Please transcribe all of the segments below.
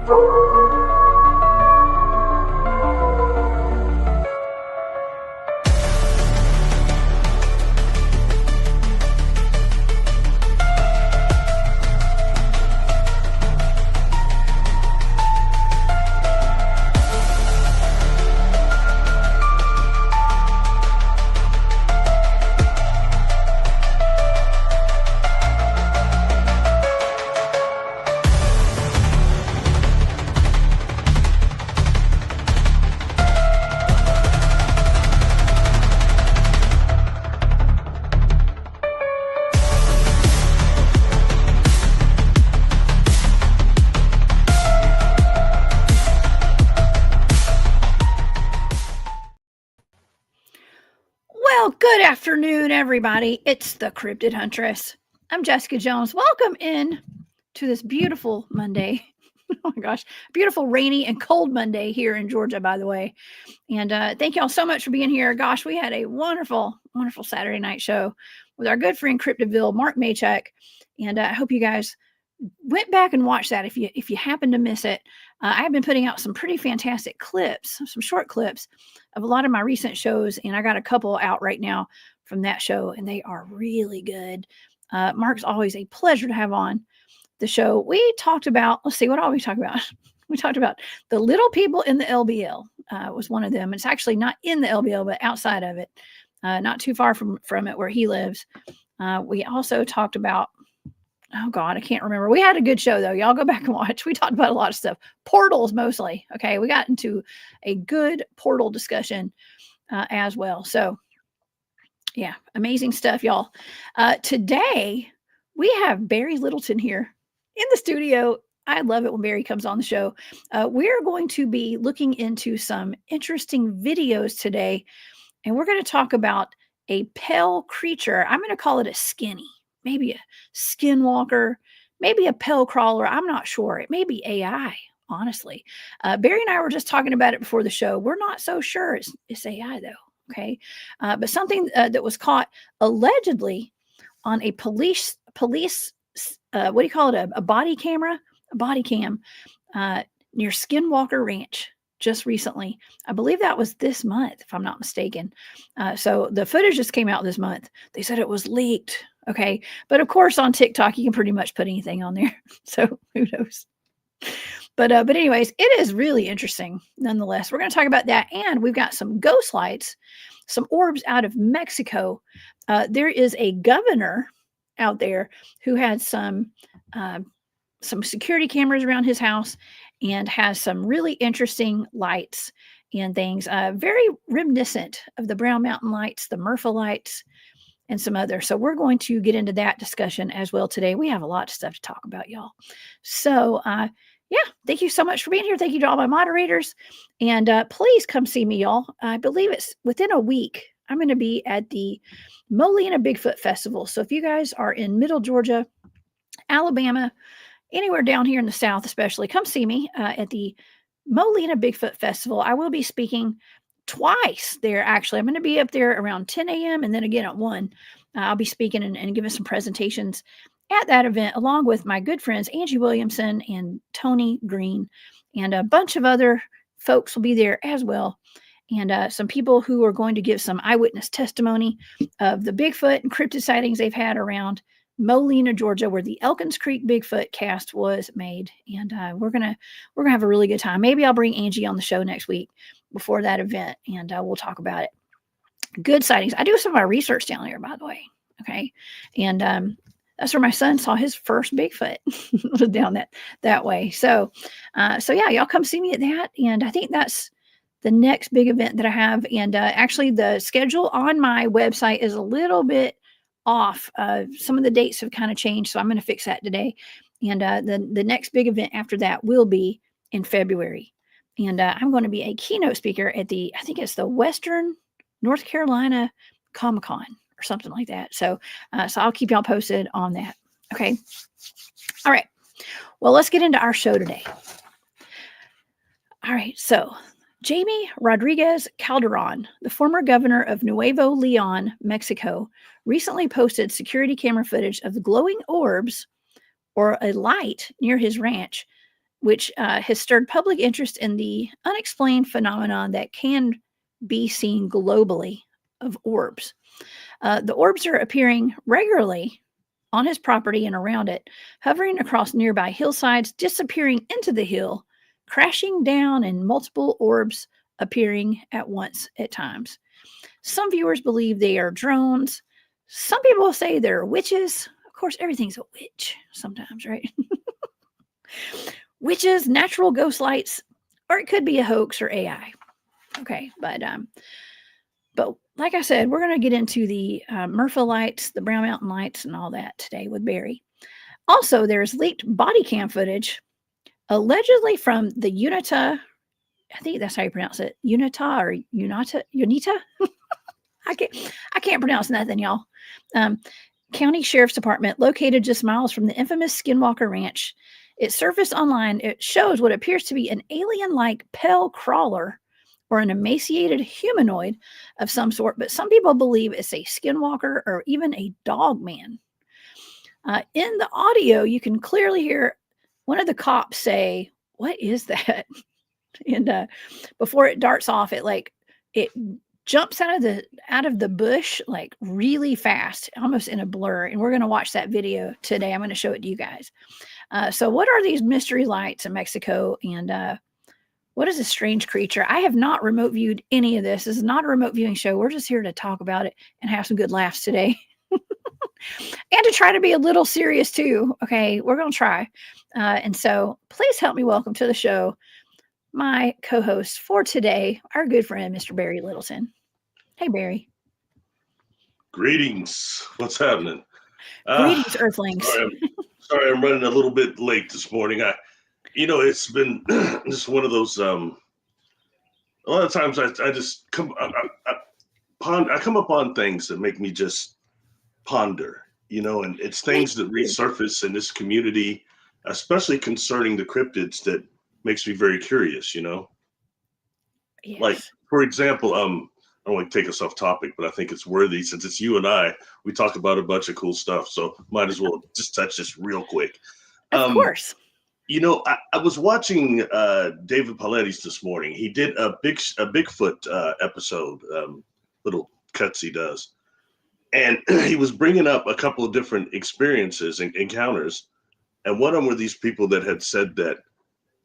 Well, good afternoon, everybody. It's the Cryptid Huntress. I'm Jessica Jones. Welcome in to this beautiful Monday. Oh my gosh, beautiful rainy and cold Monday here in Georgia, by the way. And thank y'all so much for being here. Gosh, we had a wonderful, wonderful Saturday night show with our good friend Cryptidville, Mark Maychuk. And I hope you guys went back and watched that if you happen to miss it. I have been putting out some pretty fantastic clips, some short clips of a lot of my recent shows, and I got a couple out right now from that show, and they are really good. Mark's always a pleasure to have on the show. We talked about, let's see, what all we talked about? We talked about the little people in the LBL was one of them. It's actually not in the LBL, but outside of it, not too far from it where he lives. We also talked about, oh God, I can't remember. We had a good show though. Y'all go back and watch. We talked about a lot of stuff. Portals mostly. Okay. We got into a good portal discussion as well. So yeah, amazing stuff, y'all. Today we have Barry Littleton here in the studio. I love it when Barry comes on the show. We're going to be looking into some interesting videos today, and we're going to talk about a pale creature. I'm going to call it a skinny. Maybe a skinwalker, maybe a pale crawler. I'm not sure. It may be AI, honestly. Barry and I were just talking about it before the show. We're not so sure it's AI, though. Okay. But something that was caught allegedly on a police, what do you call it? A body camera, a body cam near Skinwalker Ranch just recently. I believe that was this month, if I'm not mistaken. So the footage just came out this month. They said it was leaked. Okay. But of course on TikTok, you can pretty much put anything on there. So who knows? But anyways, it is really interesting. Nonetheless, we're going to talk about that. And we've got some ghost lights, some orbs out of Mexico. There is a governor out there who had some security cameras around his house and has some really interesting lights and things, very reminiscent of the Brown Mountain lights, the Murpha lights, and some others. So we're going to get into that discussion as well today. We have a lot of stuff to talk about, y'all. So yeah, thank you so much for being here. Thank you to all my moderators. And please come see me, y'all. I believe it's within a week. I'm going to be at the Molina Bigfoot Festival. So if you guys are in Middle Georgia, Alabama, anywhere down here in the South especially, come see me at the Molina Bigfoot Festival. I will be speaking twice there, actually. I'm going to be up there around 10 a.m. and then again at 1. I'll be speaking and giving some presentations at that event, along with my good friends Angie Williamson and Tony Green, and a bunch of other folks will be there as well. And some people who are going to give some eyewitness testimony of the Bigfoot and cryptid sightings they've had around Molina, Georgia, where the Elkins Creek Bigfoot cast was made. And we're gonna have a really good time. Maybe I'll bring Angie on the show next week before that event, and we'll talk about it. Good sightings. I do some of my research down there, by the way. Okay. And that's where my son saw his first Bigfoot down that way. So yeah, y'all come see me at that. And I think that's the next big event that I have. And actually the schedule on my website is a little bit off. Some of the dates have kind of changed, so I'm going to fix that today. And the next big event after that will be in February. And I'm going to be a keynote speaker at I think it's the Western North Carolina Comic-Con or something like that. So I'll keep y'all posted on that. Okay. All right. Well, let's get into our show today. All right. So Jamie Rodriguez Calderon, the former governor of Nuevo León, Mexico, recently posted security camera footage of the glowing orbs or a light near his ranch which has stirred public interest in the unexplained phenomenon that can be seen globally of orbs. The orbs are appearing regularly on his property and around it, hovering across nearby hillsides, disappearing into the hill, crashing down, and multiple orbs appearing at once at times. Some viewers believe they are drones. Some people say they're witches. Of course, everything's a witch sometimes, right? Witches, natural ghost lights, or it could be a hoax or AI. Okay, but like I said, we're going to get into the Murpha lights, the Brown Mountain lights, and all that today with Barry. Also, there's leaked body cam footage, allegedly from the Unitah. I think that's how you pronounce it, Unitah or Unitah. I can't pronounce nothing, y'all. County Sheriff's Department, located just miles from the infamous Skinwalker Ranch. It surfaced online. It shows what appears to be an alien-like pale crawler or an emaciated humanoid of some sort, but some people believe it's a skinwalker or even a dogman. In the audio, you can clearly hear one of the cops say, "What is that?" And before it darts off, it jumps out of the bush like really fast, almost in a blur. And we're going to watch that video today. I'm going to show it to you guys. So what are these mystery lights in Mexico? And what is a strange creature? I have not remote viewed any of this. This is not a remote viewing show. We're just here to talk about it and have some good laughs today. And to try to be a little serious too. Okay, we're going to try. And so please help me welcome to the show my co-host for today, our good friend, Mr. Barry Littleton. Hey, Barry. Greetings. What's happening? Greetings, Earthlings. Sorry, I'm running a little bit late this morning. It's been just one of those. A lot of times, I just come upon things that make me just ponder. And it's things that resurface in this community, especially concerning the cryptids, that makes me very curious. Yes. Like, for example, I don't want to take us off topic, but I think it's worthy since it's you and I. We talk about a bunch of cool stuff, so might as well just touch this real quick. Of course. I was watching David Pauletti's this morning. He did a Bigfoot episode, little cuts he does, and he was bringing up a couple of different experiences and encounters, and one of them were these people that had said that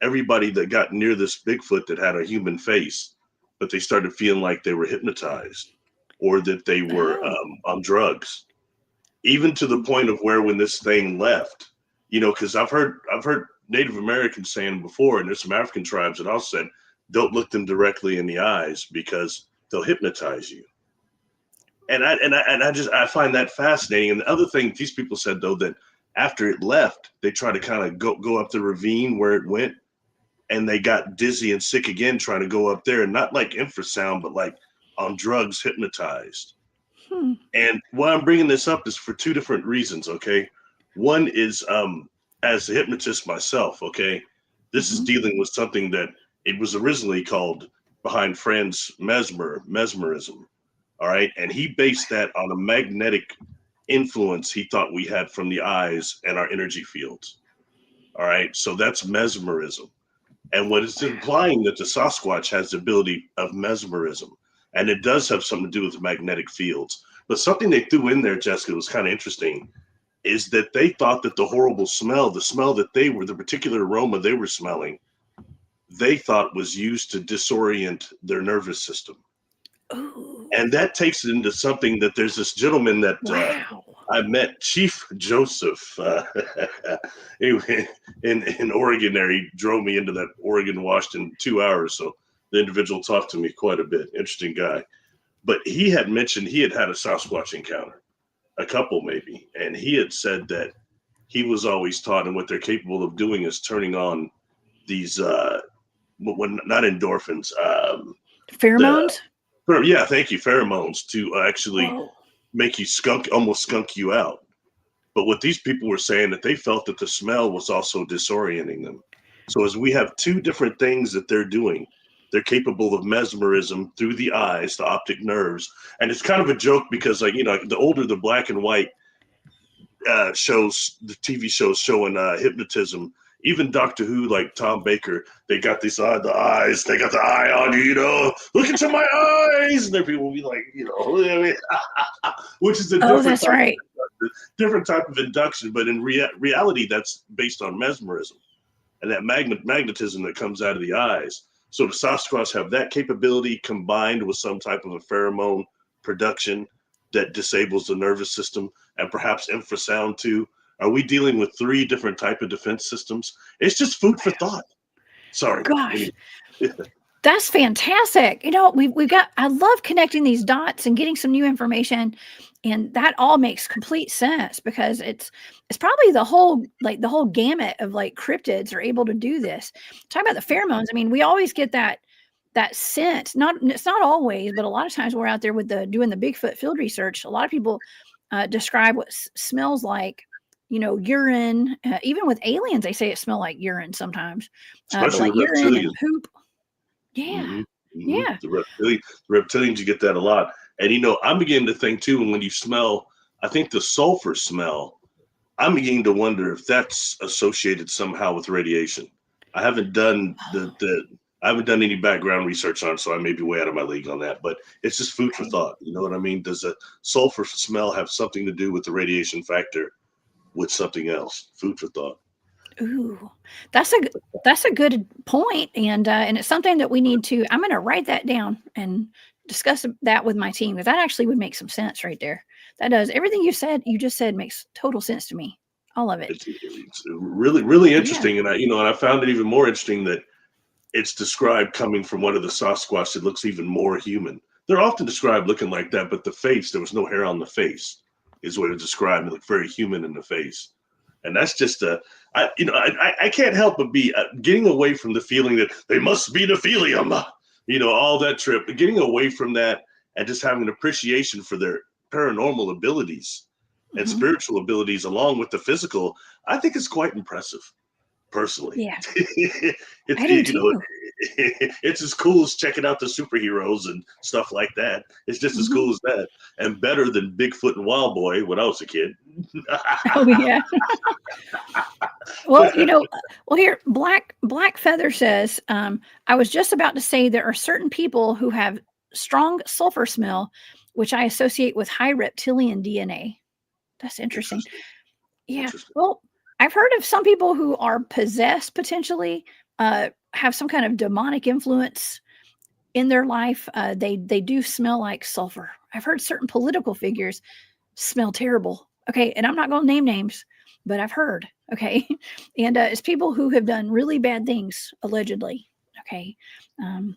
everybody that got near this Bigfoot that had a human face, but they started feeling like they were hypnotized or that they were on drugs, even to the point of where when this thing left, because I've heard Native Americans saying before, and there's some African tribes that also said, don't look them directly in the eyes because they'll hypnotize you. And I find that fascinating. And the other thing these people said, though, that after it left, they try to kind of go up the ravine where it went, and they got dizzy and sick again trying to go up there, and not like infrasound, but like on drugs, hypnotized. And why I'm bringing this up is for two different reasons, okay? One is as a hypnotist myself, okay? This is dealing with something that it was originally called behind Friends mesmerism, all right? And he based that on a magnetic influence he thought we had from the eyes and our energy fields, all right? So that's mesmerism. And what it's implying that the Sasquatch has the ability of mesmerism. And it does have something to do with magnetic fields. But something they threw in there, Jessica, was kind of interesting, is that they thought that the horrible smell, the particular aroma they were smelling, they thought was used to disorient their nervous system. Ooh. And that takes it into something that there's this gentleman that I met, Chief Joseph, anyway, in Oregon there. He drove me into that Oregon, Washington 2 hours. So the individual talked to me quite a bit. Interesting guy. But he had mentioned he had a Sasquatch encounter, a couple maybe. And he had said that he was always taught, and what they're capable of doing is turning on these, not endorphins. Pheromones? Yeah, thank you. Pheromones to actually make you almost skunk you out. But what these people were saying, that they felt that the smell was also disorienting them. So as we have two different things that they're doing, they're capable of mesmerism through the eyes, the optic nerves. And it's kind of a joke because, the older the black and white shows, the TV shows showing hypnotism, even Doctor Who, like Tom Baker, they got the eyes, they got the eye on you, look into my eyes, and there people will be like, I mean, which is a that's right. different type of induction, but in reality, that's based on mesmerism and that magnetism that comes out of the eyes. So the Sasquatch have that capability combined with some type of a pheromone production that disables the nervous system and perhaps infrasound too. Are we dealing with 3 different type of defense systems? It's just food for thought. Sorry. Gosh, that's fantastic. We've got, I love connecting these dots and getting some new information. And that all makes complete sense because it's probably the whole gamut of like cryptids are able to do this. Talk about the pheromones. I mean, we always get that scent. It's not always, but a lot of times we're out there with doing the Bigfoot field research. A lot of people describe what smells like, urine. Even with aliens, they say it smells like urine sometimes. Especially like urine and poop. Yeah. Mm-hmm. Yeah. The reptilians, you get that a lot. And, I'm beginning to think, too, when you smell, I think the sulfur smell, I'm beginning to wonder if that's associated somehow with radiation. I haven't done I haven't done any background research on it, so I may be way out of my league on that. But it's just food for thought. You know what I mean? Does the sulfur smell have something to do with the radiation factor with something else? Food for thought. Ooh, that's a good point, and it's something that we need to. I'm going to write that down and discuss that with my team because that actually would make some sense right there. That does. Everything you just said makes total sense to me. All of it. It's really, really interesting, yeah. And I found it even more interesting that it's described coming from one of the Sasquatch that looks even more human. They're often described looking like that, but the face, there was no hair on the face, is what it described. It looked very human in the face. And that's just I can't help but be getting away from the feeling that they must be Nephilium, all that trip, getting away from that and just having an appreciation for their paranormal abilities and spiritual abilities along with the physical. I think it's quite impressive, personally. Yeah, I do too. It's as cool as checking out the superheroes and stuff like that. It's just as cool as that, and better than Bigfoot and Wild Boy when I was a kid. Oh yeah. Well, here Black Feather says, I was just about to say there are certain people who have strong sulfur smell, which I associate with high reptilian DNA. That's interesting. Yeah. Interesting. Well, I've heard of some people who are possessed potentially, have some kind of demonic influence in their life. They do smell like sulfur. I've heard certain political figures smell terrible. Okay. And I'm not going to name names, but I've heard. Okay. And it's people who have done really bad things, allegedly. Okay. I've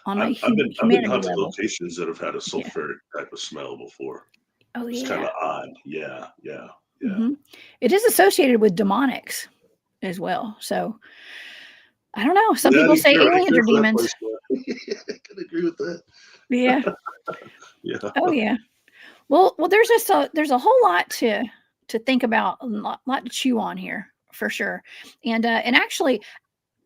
been hunting locations that have had a sulfuric type of smell before. Oh, yeah. It's kind of odd. Yeah. It is associated with demonics as well. So I don't know. Some people say aliens are demons. I can agree with that. Yeah. Yeah. Oh yeah. Well, there's a whole lot to think about, a lot to chew on here for sure. And actually,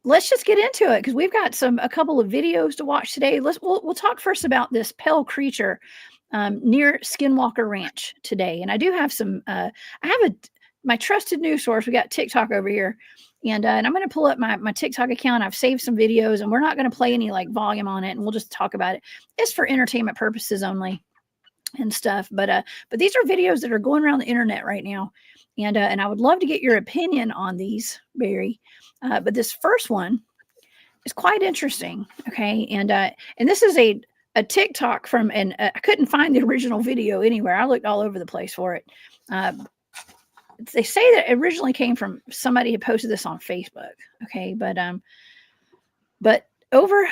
let's just get into it because we've got a couple of videos to watch today. We'll talk first about this pale creature near Skinwalker Ranch today. And I do have my trusted news source. We got TikTok over here. And I'm going to pull up my TikTok account. I've saved some videos and we're not going to play any like volume on it. And we'll just talk about it. It's for entertainment purposes only and stuff. But these are videos that are going around the internet right now. And I would love to get your opinion on these, Barry. But this first one is quite interesting. Okay. And this is a TikTok from, and I couldn't find the original video anywhere. I looked all over the place for it. They say that it originally came from somebody who posted this on Facebook. Okay. But over,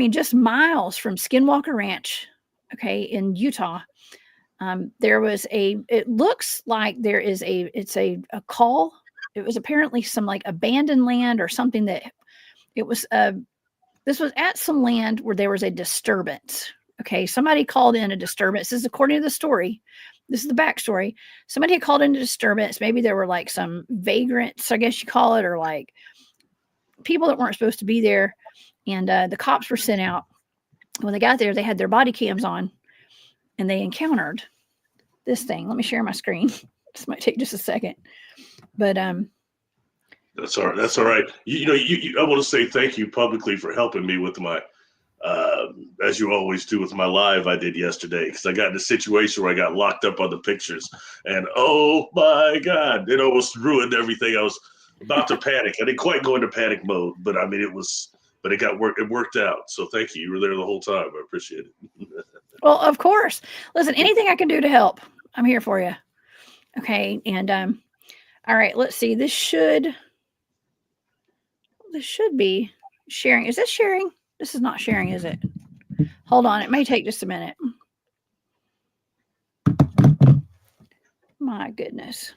just miles from Skinwalker Ranch, okay, in Utah, there was it looks like there is it's a call. It was apparently some like abandoned land or something that it was, this was at some land where there was a disturbance. Okay. Somebody called in a disturbance. This is according to the story. This is the backstory. Somebody had called in a disturbance. Maybe there were like some vagrants, I guess you call it, or like people that weren't supposed to be there. And the cops were sent out. When they got there, they had their body cams on and they encountered this thing. Let me share my screen. This might take just a second. But That's all right. That's all right. I want to say thank you publicly for helping me with my, as you always do with my live I did yesterday, because I got in a situation where I got locked up on the pictures, and oh my God, it almost ruined everything. I was about to panic. I didn't quite go into panic mode, but I mean, it worked out. So thank you. You were there the whole time. I appreciate it. Well, of course. Listen, anything I can do to help, I'm here for you. Okay. And, all right, let's see. This should be sharing. Is this sharing? This is not sharing, is it? Hold on. It may take just a minute. My goodness.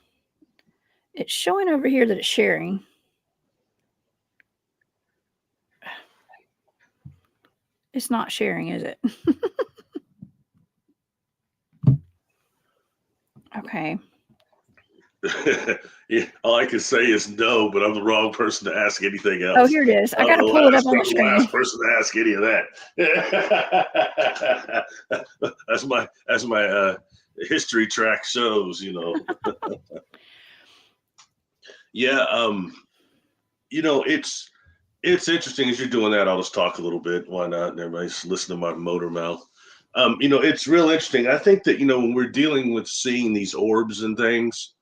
It's showing over here that it's sharing. It's not sharing, is it? Okay. Yeah, all I can say is no, but I'm the wrong person to ask anything else. Oh, here it is. I got to pull it up on the screen. I'm the last person to ask any of that. As my history track shows, Yeah, it's interesting as you're doing that. I'll just talk a little bit. Why not? Everybody's listening to my motor mouth. It's real interesting. I think that when we're dealing with seeing these orbs and things,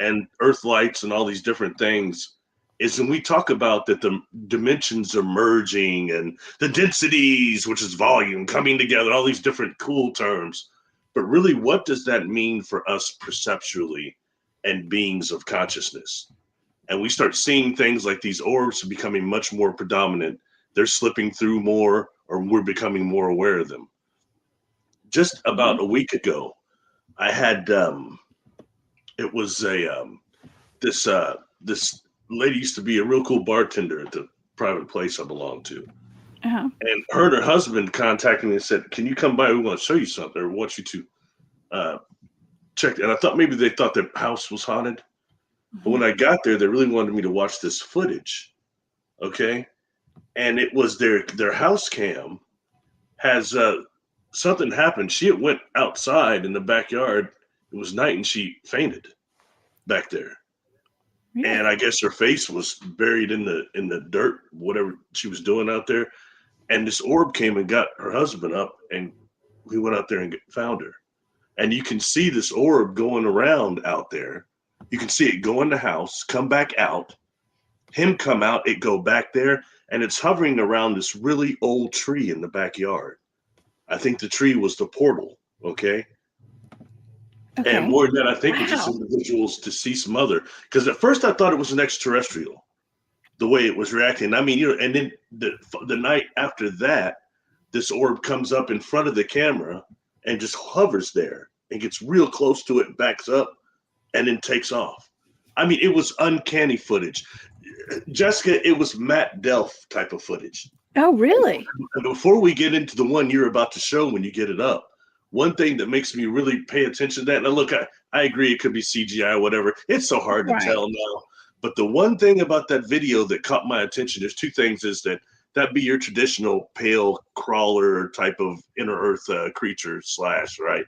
and earth lights and all these different things, is when we talk about that the dimensions are merging and the densities, which is volume, coming together, all these different cool terms. But really, what does that mean for us perceptually and beings of consciousness? And we start seeing things like these orbs becoming much more predominant. They're slipping through more, or we're becoming more aware of them. Just about a week ago, I had it was this lady used to be a real cool bartender at the private place I belonged to. Uh-huh. And her and her husband contacted me and said, "Can you come by? We want to show you something, or want you to check." And I thought maybe they thought their house was haunted. But when I got there, they really wanted me to watch this footage. Okay. And it was their house cam has something happened. She had went outside in the backyard. It was night and she fainted back there. Really? And I guess her face was buried in the dirt, whatever she was doing out there. And this orb came and got her husband up, and we went out there and found her. And you can see this orb going around out there. You can see it go in the house, come back out, him come out, it go back there, and it's hovering around this really old tree in the backyard. I think the tree was the portal, okay? And more than that, I think it's just individuals' deceased mother. Because at first I thought it was an extraterrestrial, the way it was reacting. I mean, and then the night after that, this orb comes up in front of the camera and just hovers there and gets real close to it, backs up, and then takes off. I mean, it was uncanny footage. Jessica, it was Matt Delf type of footage. Oh, really? And before we get into the one you're about to show when you get it up, one thing that makes me really pay attention to that, and look, I agree it could be CGI or whatever. It's so hard to tell now. But the one thing about that video that caught my attention, there's two things, is that be your traditional pale crawler type of inner earth creature / right?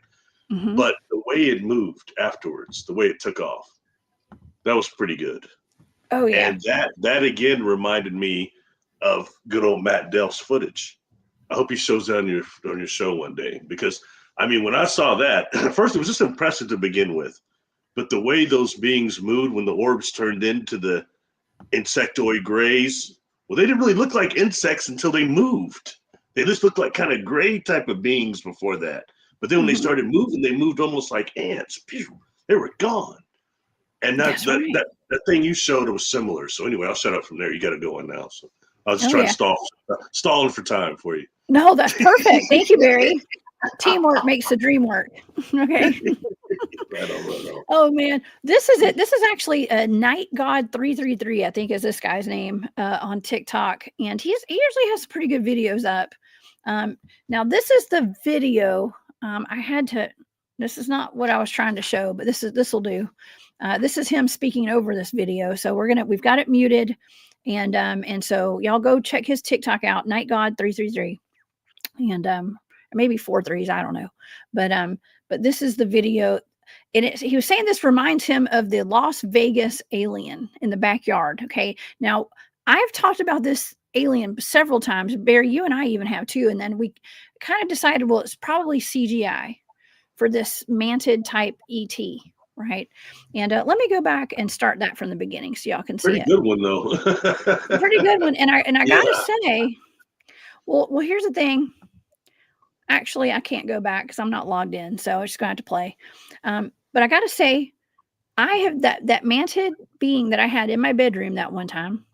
Mm-hmm. But the way it moved afterwards, the way it took off, that was pretty good. Oh, yeah. And that again reminded me of good old Matt Delf's footage. I hope he shows that on your show one day, because I mean, when I saw that, first it was just impressive to begin with, but the way those beings moved when the orbs turned into the insectoid grays, well, they didn't really look like insects until they moved. They just looked like kind of gray type of beings before that. But then when they started moving, they moved almost like ants. They were gone. And that thing you showed was similar. So anyway, I'll shut up from there. You got to go on now. So I was just trying to stalling for time for you. No, that's perfect. Thank you, Barry. Teamwork makes the dream work. Okay. Right on. Oh man, this is it. This is actually a Night God 333, I think is this guy's name on TikTok, and he usually has pretty good videos up. Now this is the video. This is not what I was trying to show, but this will do. This is him speaking over this video. So we've got it muted, and so y'all go check his TikTok out, Night God 333, and maybe 4 3s, I don't know, but this is the video. he was saying this reminds him of the Las Vegas alien in the backyard. Okay. Now, I've talked about this alien several times. Barry, you and I even have too. And then we kind of decided, well, it's probably CGI for this mantid type ET, right? And let me go back and start that from the beginning so y'all can see Pretty it. good one though. Pretty good one. And I Yeah. gotta say, well, here's the thing. Actually, I can't go back because I'm not logged in, so I'm just gonna have to play. But I gotta say, I have that mantid being that I had in my bedroom that one time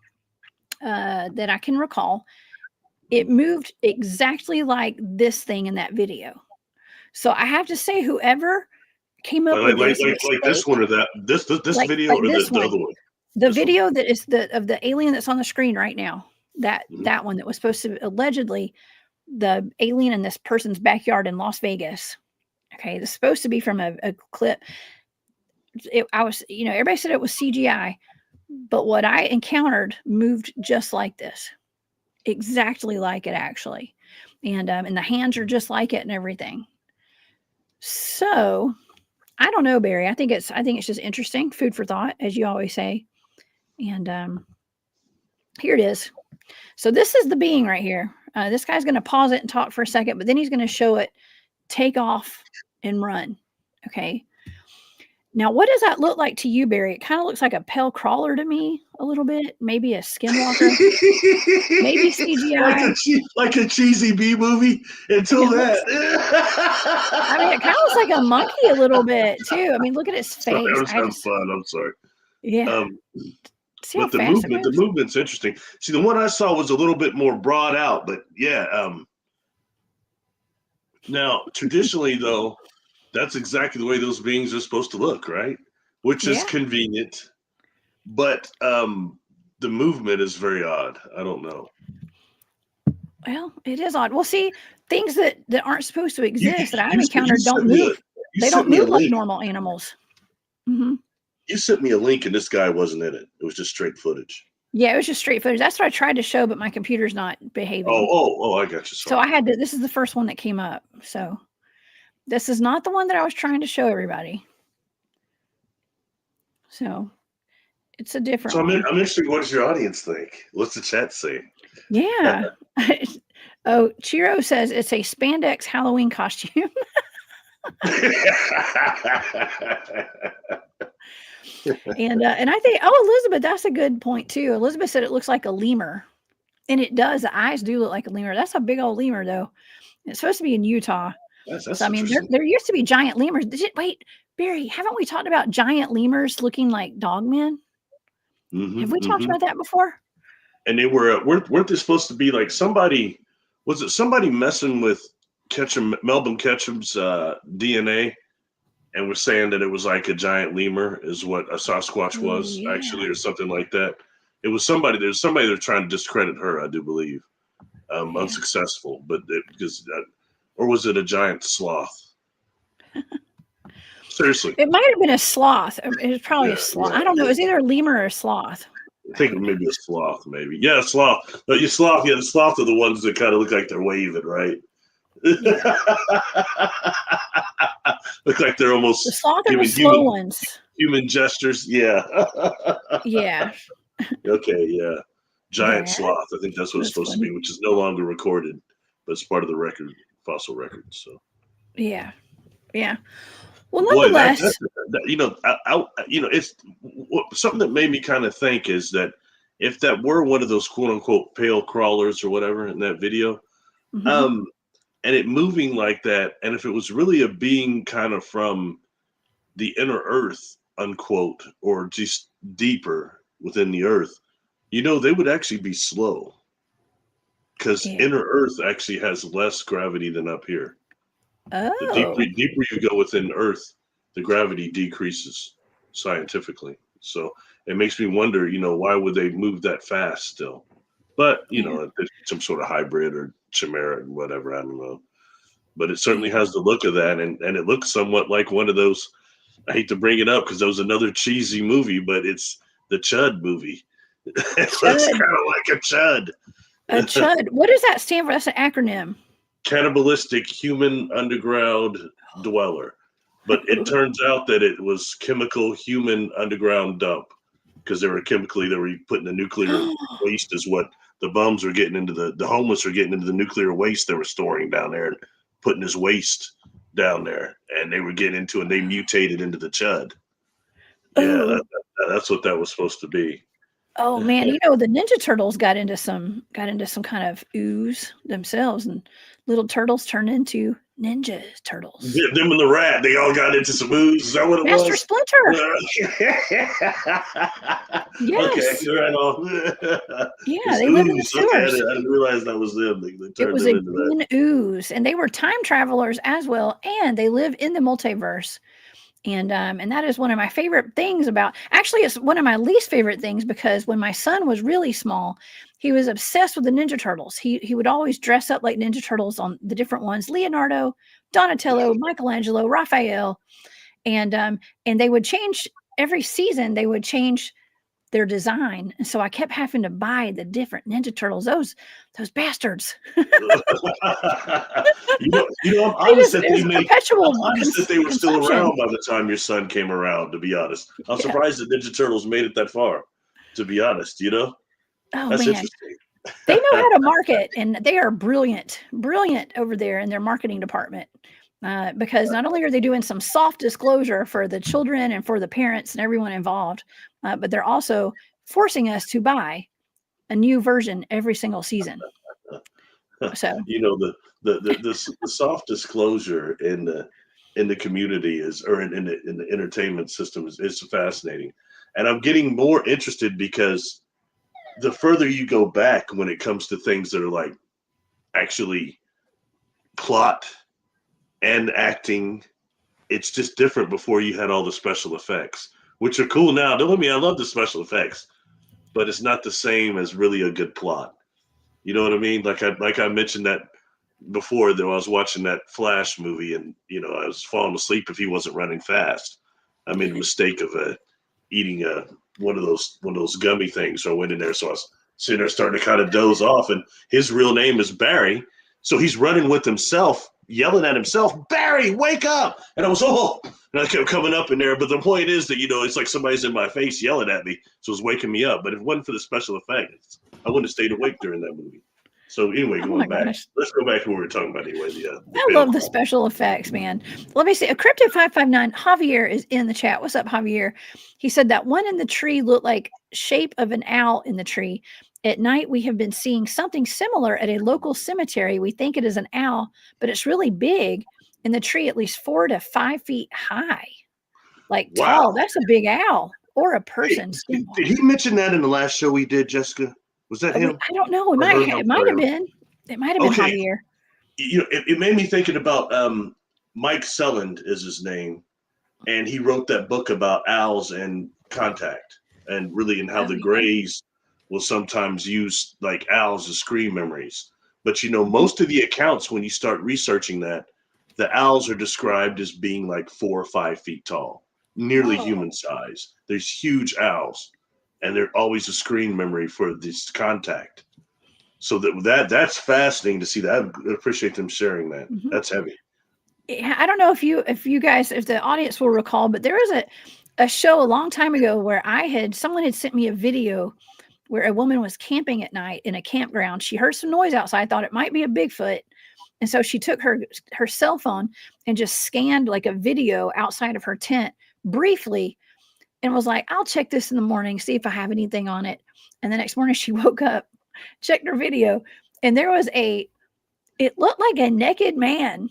that I can recall. It moved exactly like this thing in that video. So I have to say, whoever came up with this like this one or that this video like or this the other one. the This video one. that is of the alien that's on the screen right now, that one that was supposed to allegedly the alien in this person's backyard in Las Vegas. Okay, it's supposed to be from a clip. I was, everybody said it was CGI, but what I encountered moved just like this, exactly like it actually, and the hands are just like it and everything. So I don't know, Barry. I think it's just interesting, food for thought, as you always say. And here it is. So this is the being right here. This guy's going to pause it and talk for a second, but then he's going to show it take off and run. Okay. Now, what does that look like to you, Barry? It kind of looks like a pale crawler to me a little bit. Maybe a skinwalker. Maybe CGI. Like a cheesy B movie until that. I mean, it kind of looks like a monkey a little bit too. I mean, look at his face. I was having fun. I'm sorry. Yeah. See but the movement's interesting. See, the one I saw was a little bit more broad out, but yeah. Now, traditionally, though, that's exactly the way those beings are supposed to look, right? Which is convenient, but the movement is very odd. I don't know. Well, it is odd. Well, see, things that aren't supposed to exist that I've encountered don't move. They don't move like normal animals. Mm-hmm. You sent me a link, and this guy wasn't in it. It was just straight footage. Yeah, it was just straight footage. That's what I tried to show, but my computer's not behaving. Oh, I got you. Sorry. So I had to. This is the first one that came up. So this is not the one that I was trying to show everybody. So it's a different one. I'm interested. What does your audience think? What's the chat say? Yeah. Oh, Chiro says it's a spandex Halloween costume. And I think, Elizabeth, that's a good point too. Elizabeth said it looks like a lemur, and it does. The eyes do look like a lemur. That's a big old lemur, though. It's supposed to be in Utah. That's so, I mean, there used to be giant lemurs. Wait, Barry, haven't we talked about giant lemurs looking like dogmen? Have we talked about that before? And they weren't they supposed to be like somebody? Was it somebody messing with Melvin Ketchum's DNA? And was saying that it was like a giant lemur is what a Sasquatch was actually, or something like that. It was somebody. There's somebody they're trying to discredit her, I do believe, unsuccessful. But or was it a giant sloth? Seriously, it might have been a sloth. It was probably a sloth. I don't know. It was either a lemur or a sloth. I think maybe a sloth, maybe. Yeah, a sloth. But the sloth are the ones that kind of look like they're waving, right? Yeah. Look like they're almost the sloth are the slow ones. Human gestures, yeah. Yeah. Okay, yeah. Giant sloth. I think that's what it's supposed to be, which is no longer recorded, but it's part of the record, fossil record. So. Yeah. Yeah. Well, nonetheless, it's something that made me kind of think is that if that were one of those quote unquote pale crawlers or whatever in that video, and it moving like that, and if it was really a being kind of from the inner earth, unquote, or just deeper within the earth, they would actually be slow because inner earth actually has less gravity than up here. Oh. The deeper you go within earth, the gravity decreases scientifically. So it makes me wonder, why would they move that fast still? But, it's some sort of hybrid or chimera and whatever, I don't know. But it certainly has the look of that, and it looks somewhat like one of those, I hate to bring it up because there was another cheesy movie, but it's the Chud movie. It looks kind of like a Chud. A Chud. What does that stand for? That's an acronym. Cannibalistic human underground dweller. but it turns out that it was chemical human underground dump because they were putting the nuclear waste is what the bums were getting into the homeless are getting into the nuclear waste they were storing down there and putting this waste down there, and they were getting into it and they mutated into the chud. Yeah, that's what that was supposed to be. Oh man, the Ninja Turtles got into some kind of ooze themselves, and little turtles turned into Ninja Turtles. Them and the rat, they all got into some ooze. Is that what it Master was? Splinter. Yes. Okay, right on. Yeah, they lived in the sewers. Okay, I didn't realize that was them. They it was a green ooze, and they were time travelers as well, and they live in the multiverse. And that is one of my favorite things actually, it's one of my least favorite things, because when my son was really small, he was obsessed with the Ninja Turtles. He would always dress up like Ninja Turtles on the different ones: Leonardo, Donatello, Michelangelo, Raphael. And they would change every season. They would change their design. And so I kept having to buy the different Ninja Turtles. Those bastards. I'm honest that they were still around by the time your son came around, to be honest. I'm surprised that Ninja Turtles made it that far, to be honest, Oh, that's man. Interesting. They know how to market, and they are brilliant over there in their marketing department. Because not only are they doing some soft disclosure for the children and for the parents and everyone involved, but they're also forcing us to buy a new version every single season. So the soft disclosure in the community in the entertainment system is fascinating, and I'm getting more interested because the further you go back when it comes to things that are like actually plot and acting, it's just different. Before you had all the special effects, which are cool now. Don't let me, I love the special effects, but it's not the same as really a good plot. You know what I mean? Like I mentioned that before, that I was watching that Flash movie, and I was falling asleep if he wasn't running fast. I made a mistake of eating one of those gummy things, so I went in there. So I was sitting there starting to kind of doze off, and his real name is Barry. So he's running with himself, yelling at himself, "Barry, wake up!" And I was, and I kept coming up in there. But the point is that, it's like somebody's in my face yelling at me. So it was waking me up. But if it wasn't for the special effects, I wouldn't have stayed awake during that movie. So anyway, going back, let's go back to what we were talking about anyway. I love the special effects, man. Let me see. A Cryptid 559, Javier is in the chat. What's up, Javier? He said that one in the tree looked like shape of an owl in the tree. At night, we have been seeing something similar at a local cemetery. We think it is an owl, but it's really big in the tree, at least 4 to 5 feet high. Like, tall. That's a big owl, or a person. Hey, did he mention that in the last show we did, Jessica? Was that him? I don't know. It might have been. It might have been Javier. It made me thinking about Mike Selland is his name, and he wrote that book about owls and contact, and how the Greys will sometimes use like owls as screen memories. But most of the accounts, when you start researching that, the owls are described as being like 4 or 5 feet tall, nearly human size. There's huge owls, and they're always a screen memory for this contact. So that's fascinating to see that. I appreciate them sharing that. Mm-hmm. That's heavy. I don't know if the audience will recall, but there was a show a long time ago where someone had sent me a video where a woman was camping at night in a campground. She heard some noise outside, thought it might be a Bigfoot. And so she took her cell phone and just scanned like a video outside of her tent briefly, and was like, I'll check this in the morning, see if I have anything on it. And the next morning she woke up, checked her video, and there was it looked like a naked man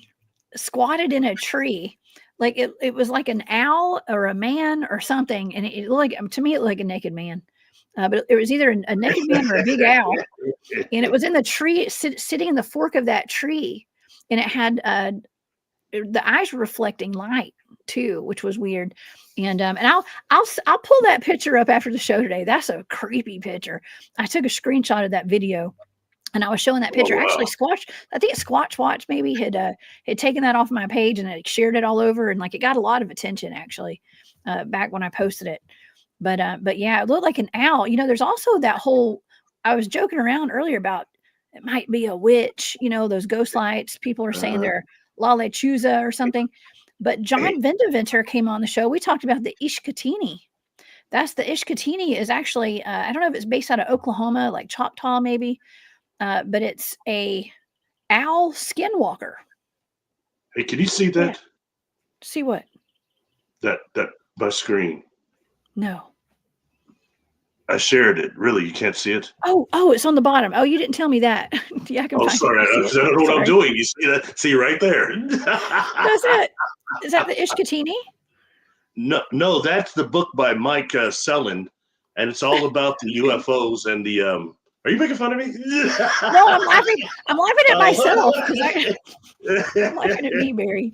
squatted in a tree. Like it was like an owl or a man or something. And it looked like, to me, it looked like a naked man. But it was either a naked man or a big owl. And it was in the tree, sitting in the fork of that tree. And it had the eyes were reflecting light too, which was weird. And I'll pull that picture up after the show today. That's a creepy picture. I took a screenshot of that video, and I was showing that picture. Actually, I think Squatch Watch maybe had taken that off my page and it shared it all over, and like it got a lot of attention actually back when I posted it. But yeah, it looked like an owl. There's also that whole. I was joking around earlier about it might be a witch. Those ghost lights. People are saying they're La Lechuza or something. But John Vendeventer came on the show. We talked about the Ishkatini. That's the Ishkatini is actually, I don't know if it's based out of Oklahoma, like Choctaw maybe, but it's a owl skinwalker. Hey, can you see that? Yeah. See what? That my screen. No. I shared it. Really, you can't see it? Oh, it's on the bottom. Oh, you didn't tell me that. Yeah, I can find sorry. it. I don't know what I'm doing. You see that? See right there. That's it. Is that the Ishkatini? No, that's the book by Mike Sellin, and it's all about the UFOs and the. Are you making fun of me? No, I'm laughing. I'm laughing at myself because I'm laughing at me, Barry.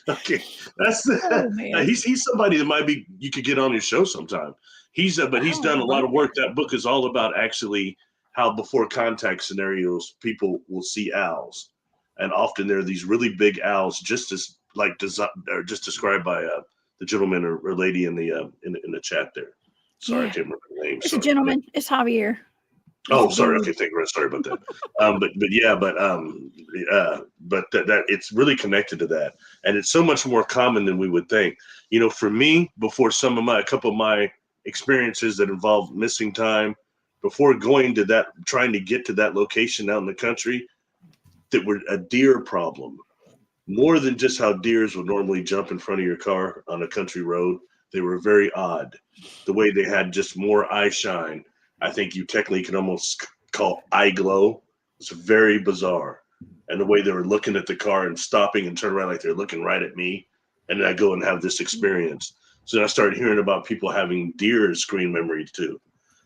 Okay, that's he's somebody that might be you could get on your show sometime. He's done a lot of work. That book is all about actually how before contact scenarios people will see owls, and often there are these really big owls, just as just described by the gentleman or lady in the chat there. Sorry, I can't remember the name. It's a gentleman. It's Javier. Oh, sorry. Okay, thank you. Sorry about that. But it's really connected to that, and it's so much more common than we would think. You know, for me, before a couple of my experiences that involved missing time, before going to that, trying to get to that location out in the country, that were a deer problem, more than just how deers would normally jump in front of your car on a country road. They were very odd, the way they had just more eye shine. I think you technically can almost call eye glow. It's very bizarre. And the way they were looking at the car and stopping and turn around like they're looking right at me. And then I go and have this experience. So then I started hearing about people having deer screen memory too.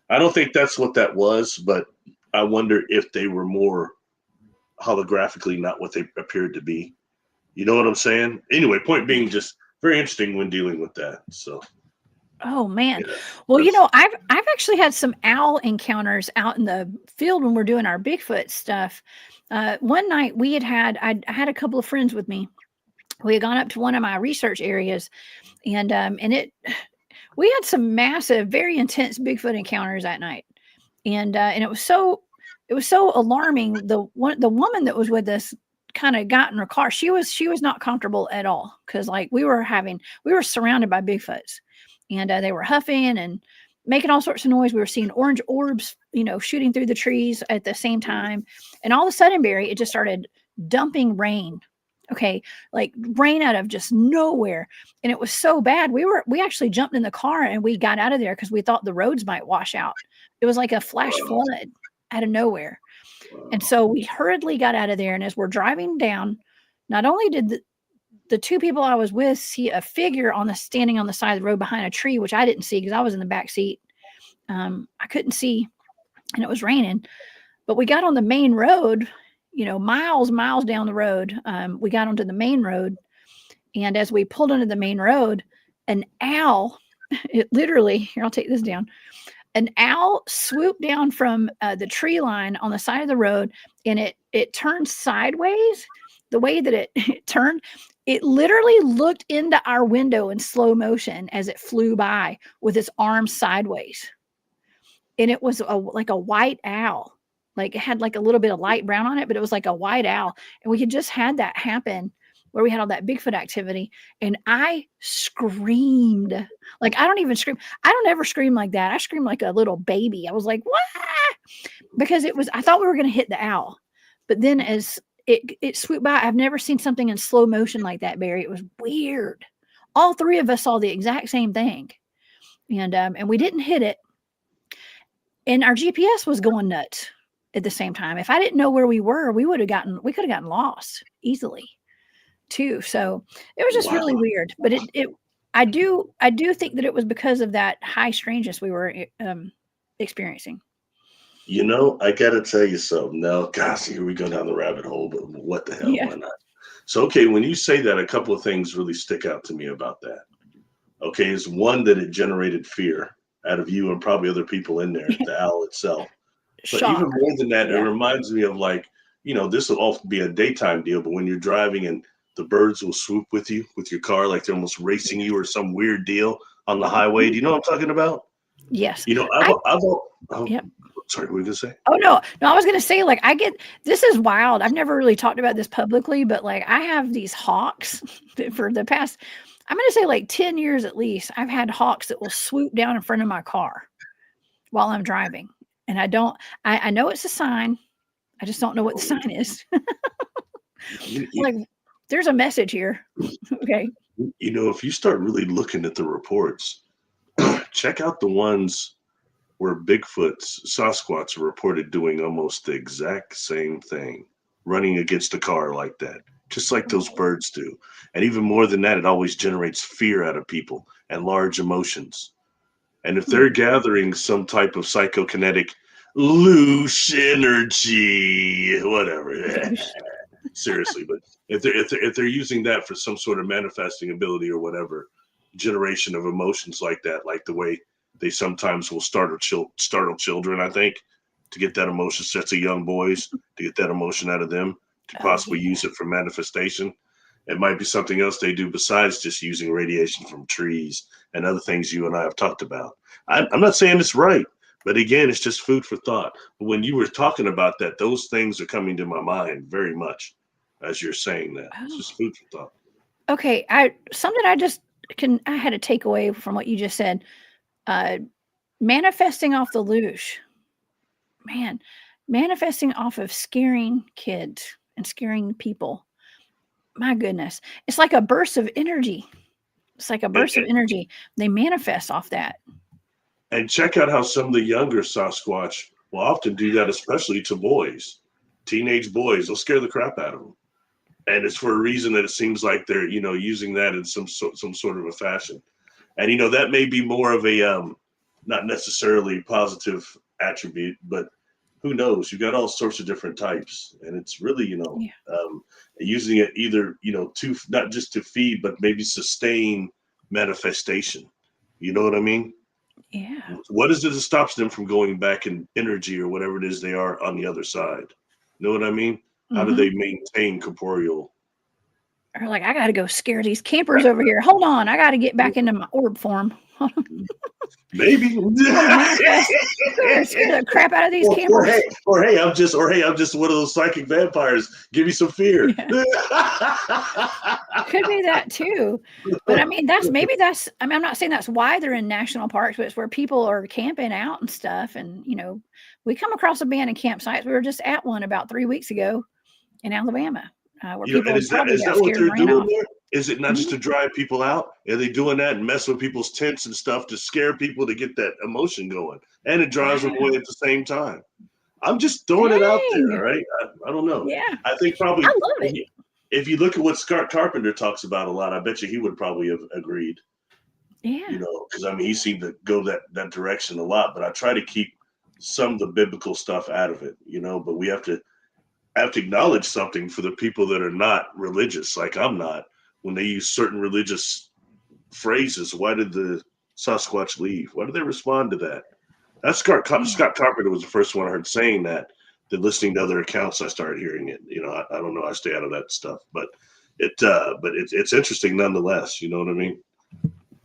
I don't think that's what that was, but I wonder if they were more holographically not what they appeared to be. You know what I'm saying? Anyway, point being, just very interesting when dealing with that. So. Oh man. Yeah, well, you know, I've actually had some owl encounters out in the field when we're doing our Bigfoot stuff. One night I had a couple of friends with me. We had gone up to one of my research areas, and we had some massive, very intense Bigfoot encounters that night. And it was so alarming. The woman that was with us kind of got in her car. She was not comfortable at all, because like we were surrounded by Bigfoots. And they were huffing and making all sorts of noise. We were seeing orange orbs, shooting through the trees at the same time. And all of a sudden, Barry, it just started dumping rain. Okay. Like rain out of just nowhere. And it was so bad. We actually jumped in the car and we got out of there because we thought the roads might wash out. It was like a flash flood out of nowhere. And so we hurriedly got out of there. And as we're driving down, not only did the two people I was with see a figure standing on the side of the road behind a tree, which I didn't see because I was in the back seat. I couldn't see, and it was raining. But we got on the main road, miles down the road. We got onto the main road, and as we pulled onto the main road, an owl, it literally, here, I'll take this down. An owl swooped down from the tree line on the side of the road, and it turned sideways. The way that it turned, it literally looked into our window in slow motion as it flew by with its arms sideways. And it was like a white owl. Like it had like a little bit of light brown on it, but it was like a white owl. And we had just had that happen where we had all that Bigfoot activity. And I screamed. Like, I don't even scream. I don't ever scream like that. I scream like a little baby. I was like, what? Because I thought we were going to hit the owl. But then as it swooped by, I've never seen something in slow motion like that, Barry. It was weird. All three of us saw the exact same thing. And we didn't hit it. And our GPS was going nuts at the same time. If I didn't know where we were, we could have gotten lost easily too. So it was just really weird. But I do think that it was because of that high strangeness we were experiencing. I got to tell you something. Now, gosh, here we go down the rabbit hole, but what the hell, why not? So, okay, when you say that, a couple of things really stick out to me about that. Okay, is one, that it generated fear out of you and probably other people in there, the owl itself. But even more than that, it reminds me of this will often be a daytime deal, but when you're driving and the birds will swoop with you, with your car, like they're almost racing you or some weird deal on the highway. Do you know what I'm talking about? Yes. Sorry, what were you gonna say? Oh no, I was gonna say, like, this is wild. I've never really talked about this publicly, but like I have these hawks that for the past, I'm gonna say like 10 years at least. I've had hawks that will swoop down in front of my car while I'm driving. And I know it's a sign. I just don't know what the sign is. Like, there's a message here. Okay. If you start really looking at the reports, check out the ones where Bigfoot's Sasquatch are reported doing almost the exact same thing, running against a car like that, just like those birds do. And even more than that, it always generates fear out of people and large emotions. And if they're gathering some type of psychokinetic loose energy, whatever, seriously, but if they're using that for some sort of manifesting ability or whatever, generation of emotions like that, like the way they sometimes will startle children, I think, to get that emotion, sets of young boys, to get that emotion out of them, to possibly use it for manifestation. It might be something else they do besides just using radiation from trees and other things you and I have talked about. I'm not saying it's right, but again, it's just food for thought. When you were talking about that, those things are coming to my mind very much as you're saying that. It's just food for thought. Okay. I had a takeaway from what you just said. Manifesting off the Loosh. Man, manifesting off of scaring kids and scaring people. My goodness. It's like a burst of energy. It's like a burst of energy. They manifest off that. And check out how some of the younger Sasquatch will often do that, especially to boys, teenage boys. They'll scare the crap out of them. And it's for a reason that it seems like they're, using that in some sort of a fashion. And, that may be more of a not necessarily positive attribute, but who knows? You've got all sorts of different types. And it's really, using it either, to not just to feed, but maybe sustain manifestation. You know what I mean? Yeah. What is it that stops them from going back in energy or whatever it is they are on the other side? You know what I mean? How do they maintain corporeal? Or like, I got to go scare these campers over here. Hold on. I got to get back into my orb form. Maybe. Scare the crap out of these campers. Or hey, I'm just one of those psychic vampires. Give me some fear. Yeah. Could be that too. But I mean, I'm not saying that's why they're in national parks, but it's where people are camping out and stuff. And, we come across abandoned campsites. We were just at one about 3 weeks ago in Alabama. Where people is that what they're doing there? Is it not just to drive people out? Are they doing that and mess with people's tents and stuff to scare people to get that emotion going? And it drives them away at the same time. I'm just throwing it out there, right? I don't know. Yeah. I think probably I love it. If you look at what Scott Carpenter talks about a lot, I bet you he would probably have agreed. Yeah. Because he seemed to go that direction a lot. But I try to keep some of the biblical stuff out of it, but we have to acknowledge something for the people that are not religious, like I'm not. When they use certain religious phrases, why did the Sasquatch leave? Why did they respond to that? That's Scott Carpenter was the first one I heard saying that. Then listening to other accounts, I started hearing it. I don't know. I stay out of that stuff, but it's interesting nonetheless. You know what I mean?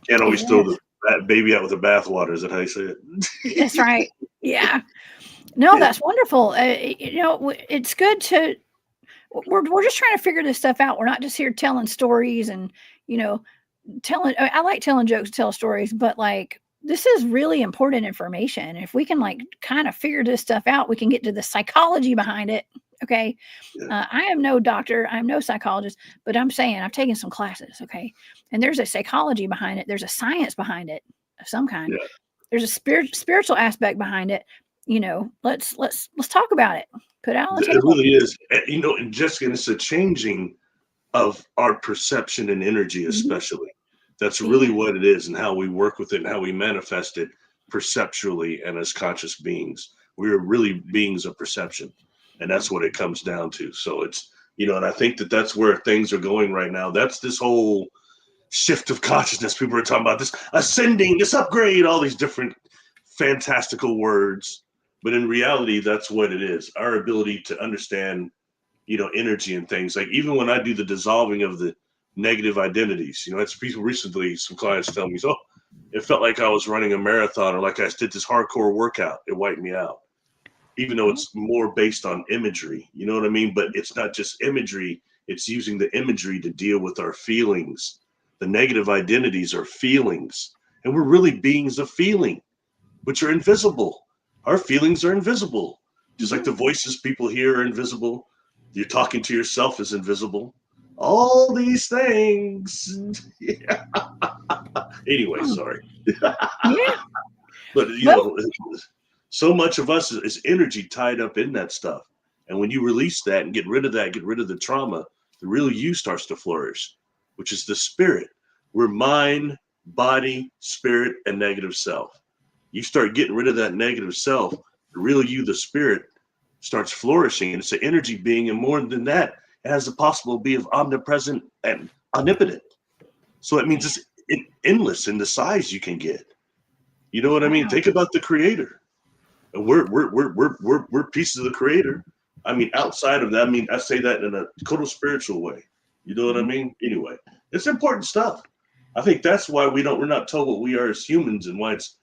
Can't always throw that baby out with the bathwater. Is that how you say it? That's right. Yeah. No, that's wonderful. It's good to. We're just trying to figure this stuff out. We're not just here telling stories and telling. I like telling jokes, tell stories, but like this is really important information. If we can like kind of figure this stuff out, we can get to the psychology behind it. Okay. Yeah. I am no doctor. I'm no psychologist, but I'm saying I've taken some classes. Okay. And there's a psychology behind it. There's a science behind it of some kind. Yeah. There's a spiritual aspect behind it. Let's talk about it. Put it out on the table. It really is. And Jessica, it's a changing of our perception and energy, especially. That's really what it is, and how we work with it and how we manifest it perceptually and as conscious beings. We are really beings of perception, and that's what it comes down to. So it's, and I think that's where things are going right now. That's this whole shift of consciousness. People are talking about this ascending, this upgrade, all these different fantastical words. But in reality, that's what it is. Our ability to understand, energy and things. Like even when I do the dissolving of the negative identities, it's people recently, some clients tell me, it felt like I was running a marathon or like I did this hardcore workout. It wiped me out. even though it's more based on imagery. You know what I mean? But it's not just imagery. It's using the imagery to deal with our feelings. The negative identities are feelings. And we're really beings of feeling, which are invisible. Our feelings are invisible. Just like the voices people hear are invisible. You're talking to yourself is invisible. All these things. Yeah. Anyway, sorry. Yeah. But, you know, so much of us is energy tied up in that stuff. And when you release that and get rid of that, get rid of the trauma, the real you starts to flourish, which is the spirit. We're mind, body, spirit, and negative self. You start getting rid of that negative self, the real you, the spirit, starts flourishing. And it's an energy being. And more than that, it has the possibility of omnipresent and omnipotent. So it means it's endless in the size you can get. You know what I mean? Think about the creator. And we're pieces of the creator. I mean, outside of that, I mean, I say that in a total spiritual way. You know what I mean? Anyway, it's important stuff. I think that's why we're not told what we are as humans and why it's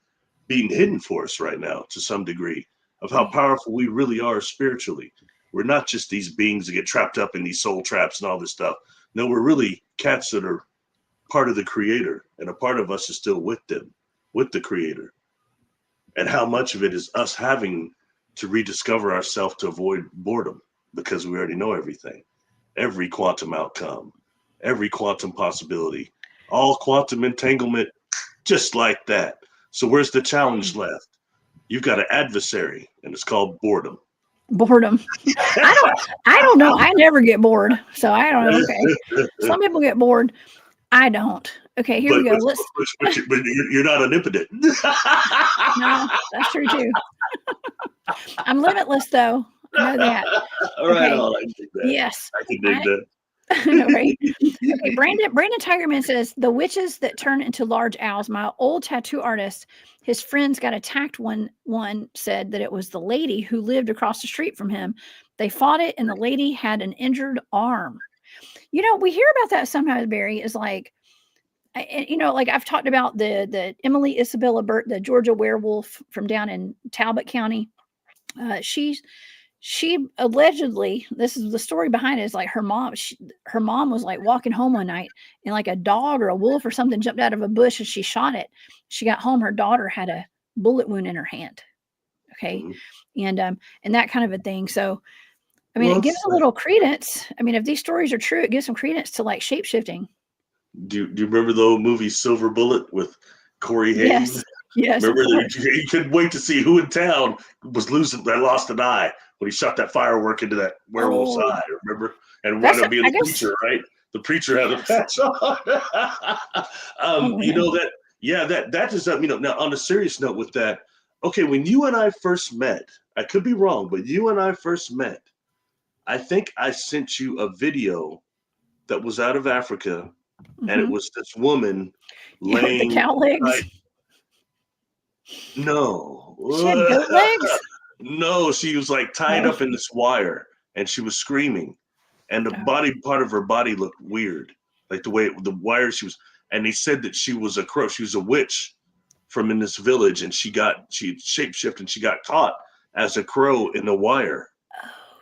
being hidden for us right now to some degree of how powerful we really are spiritually. We're not just these beings that get trapped up in these soul traps and all this stuff. No, we're really cats that are part of the creator, and a part of us is still with them, with the creator. And how much of it is us having to rediscover ourselves to avoid boredom because we already know everything, every quantum outcome, every quantum possibility, all quantum entanglement, just like that. So where's the challenge left? You've got an adversary, and it's called boredom. Boredom. I don't know. I never get bored, so I don't know. Okay, some people get bored. I don't. Okay, here we go. But you're not omnipotent. No, that's true too. I'm limitless, though. I know that. All right, I can dig that. Yes, I can dig that. Right. Okay, Brandon Tigerman says the witches that turn into large owls. My old tattoo artist, his friends got attacked. One said that it was the lady who lived across the street from him. They fought it, and the lady had an injured arm. You know, we hear about that sometimes. Barry is like, you know, like I've talked about the Emily Isabella Burt, the Georgia werewolf from down in Talbot County. She allegedly, this is the story behind it, is like her mom was like walking home one night and like a dog or a wolf or something jumped out of a bush and she shot it. She got home, her daughter had a bullet wound in her hand. Okay. And that kind of a thing. So, I mean, it gives a little credence. I mean, if these stories are true, it gives some credence to like shape shifting. Do you remember the old movie Silver Bullet with Corey Haim? Yes. Remember, you couldn't wait to see who in town lost an eye when he shot that firework into that werewolf's eye. Remember, and wound up being the preacher, right? The preacher had a patch on. You know that. Yeah, that is you know. Now, on a serious note, with that, okay, when you and I first met, I could be wrong, but you and I first met, I think I sent you a video that was out of Africa, and it was this woman laying with the cow legs. No. She had goat legs? No, she was like tied up in this wire and she was screaming. And the part of her body looked weird. Like the wire she was, and they said that she was a crow. She was a witch from in this village, and she shapeshifted and she got caught as a crow in the wire.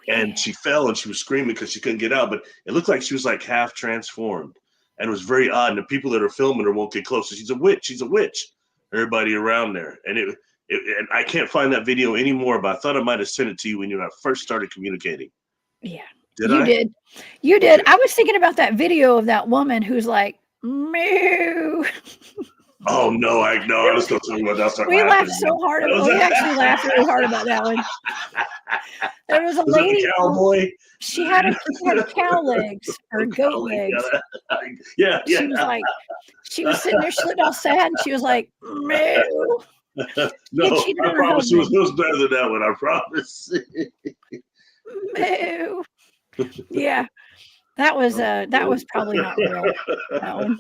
And she fell and she was screaming because she couldn't get out, but it looked like she was like half transformed. And it was very odd. And the people that are filming her won't get close. She's a witch. She's a witch. Everybody around there. And and I can't find that video anymore, but I thought I might have sent it to you when you and I first started communicating. Yeah. You did. You did. Okay. I was thinking about that video of that woman who's like, moo. Oh, no, I was still talking about that. We laughed so hard. We actually laughed really hard about that one. There was a lady. The cowboy? She had a cow legs or goat legs. Yeah. She was like, she was sitting there, she looked all sad, and she was like, moo. No, I promise you it was better than that one. I promise. Moo. Yeah. That was probably not real. That one.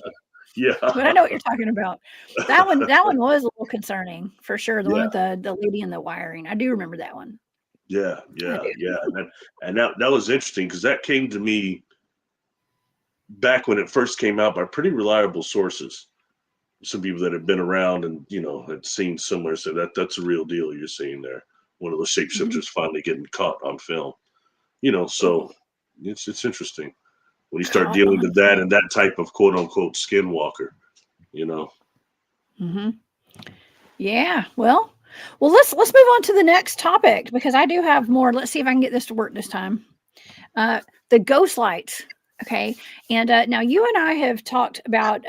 Yeah. But I know what you're talking about. That one was a little concerning for sure. The one with the lady in the wiring. I do remember that one. Yeah. And that was interesting because that came to me back when it first came out by pretty reliable sources. Some people that have been around and, you know, had seen similar. So that's a real deal you're seeing there. one of those shapeshifters finally getting caught on film. You know, so it's interesting when you start dealing with that and that type of quote unquote skinwalker, you know. Yeah. Well, let's move on to the next topic because I do have more. Let's see if I can get this to work this time. The ghost lights. Okay. And now you and I have talked about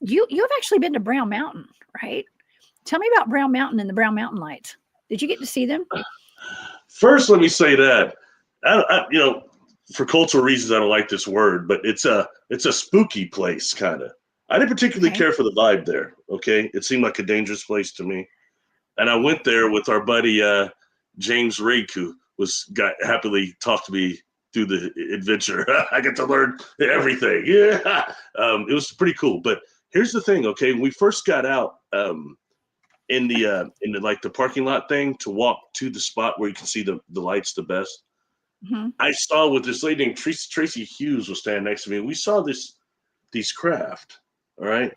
you've actually been to Brown Mountain, right? Tell me about Brown Mountain and the Brown Mountain lights. Did you get to see them? First, let me say that you know, for cultural reasons, I don't like this word, but it's a spooky place, kind of. I didn't particularly care for the vibe there. Okay, it seemed like a dangerous place to me, and I went there with our buddy James Rake, who got happily talked to me through the adventure. I got to learn everything. Yeah, it was pretty cool. But here's the thing. Okay, when we first got out in the like the parking lot thing to walk to the spot where you can see the lights the best. I saw with this lady named Tracy Hughes was standing next to me. We saw these craft, all right,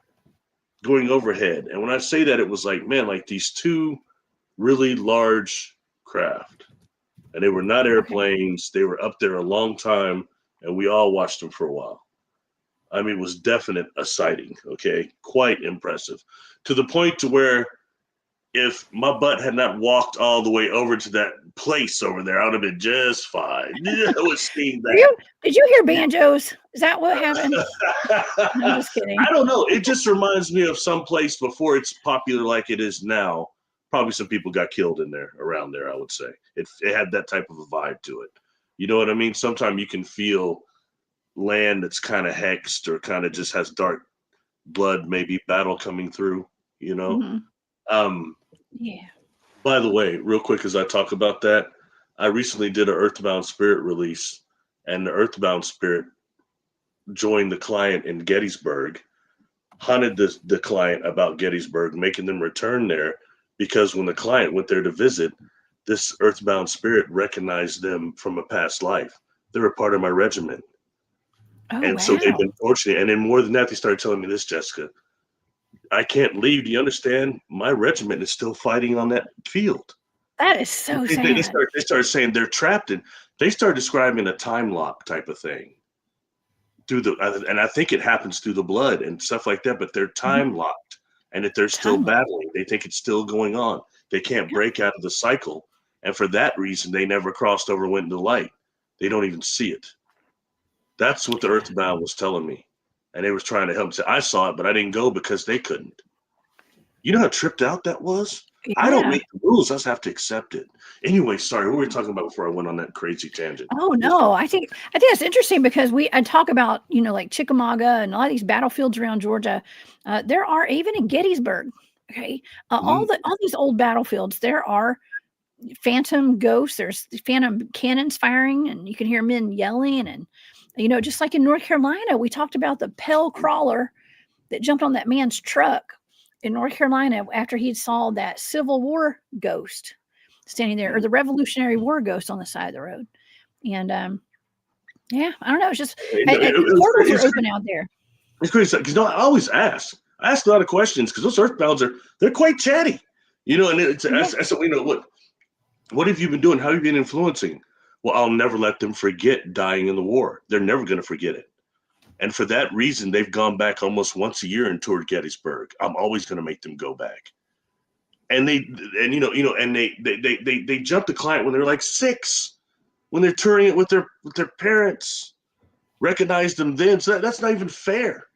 going overhead. And when I say that, it was like, man, like these two really large craft. And they were not airplanes. They were up there a long time, and we all watched them for a while. I mean, it was definite a sighting, okay? Quite impressive. To the point to where if my butt had not walked all the way over to that place over there, I would have been just fine. I was seeing that. Did you hear banjos? Is that what happened? I'm just kidding. I don't know. It just reminds me of some place before it's popular like it is now. Probably some people got killed in there, around there, I would say. It had that type of a vibe to it. You know what I mean? Sometimes you can feel land that's kind of hexed or kind of just has dark blood, maybe battle coming through, you know? Yeah. By the way, real quick as I talk about that, I recently did an Earthbound Spirit release, and the Earthbound Spirit joined the client in Gettysburg, hunted the client about Gettysburg, making them return there because when the client went there to visit, this Earthbound Spirit recognized them from a past life. They were part of my regiment. So they've been fortunate. And then more than that, they started telling me this, Jessica. I can't leave. Do you understand? My regiment is still fighting on that field. That is so sad. They started saying they're trapped in. They start describing a time lock type of thing and I think it happens through the blood and stuff like that. But they're time locked, and that they're still battling. They think it's still going on. They can't break out of the cycle, and for that reason, they never crossed over, went into the light. They don't even see it. That's what the Earthbound was telling me. And they was trying to help me. I saw it, but I didn't go because they couldn't. You know how tripped out that was? Yeah. I don't make the rules. I just have to accept it. Anyway, sorry, what were we talking about before I went on that crazy tangent? Oh no, I think it's interesting because I talk about, you know, like Chickamauga and a lot of these battlefields around Georgia. There are, even in Gettysburg, okay, all these old battlefields, there are phantom ghosts. There's phantom cannons firing, and you can hear men yelling. And you know, just like in North Carolina, we talked about the Pell crawler that jumped on that man's truck in North Carolina after he saw that Civil War ghost standing there, or the Revolutionary War ghost on the side of the road. And yeah, I don't know. It's just portals are open out there. It's crazy because I always ask a lot of questions because those Earthbounds they're quite chatty, you know. And it's you know, what have you been doing? How have you been influencing? Well, I'll never let them forget dying in the war. They're never going to forget it. And for that reason, they've gone back almost once a year and toured Gettysburg. I'm always going to make them go back. And they jumped the client when they're like 6, when they're touring it with their parents. Recognized them then. So that's not even fair.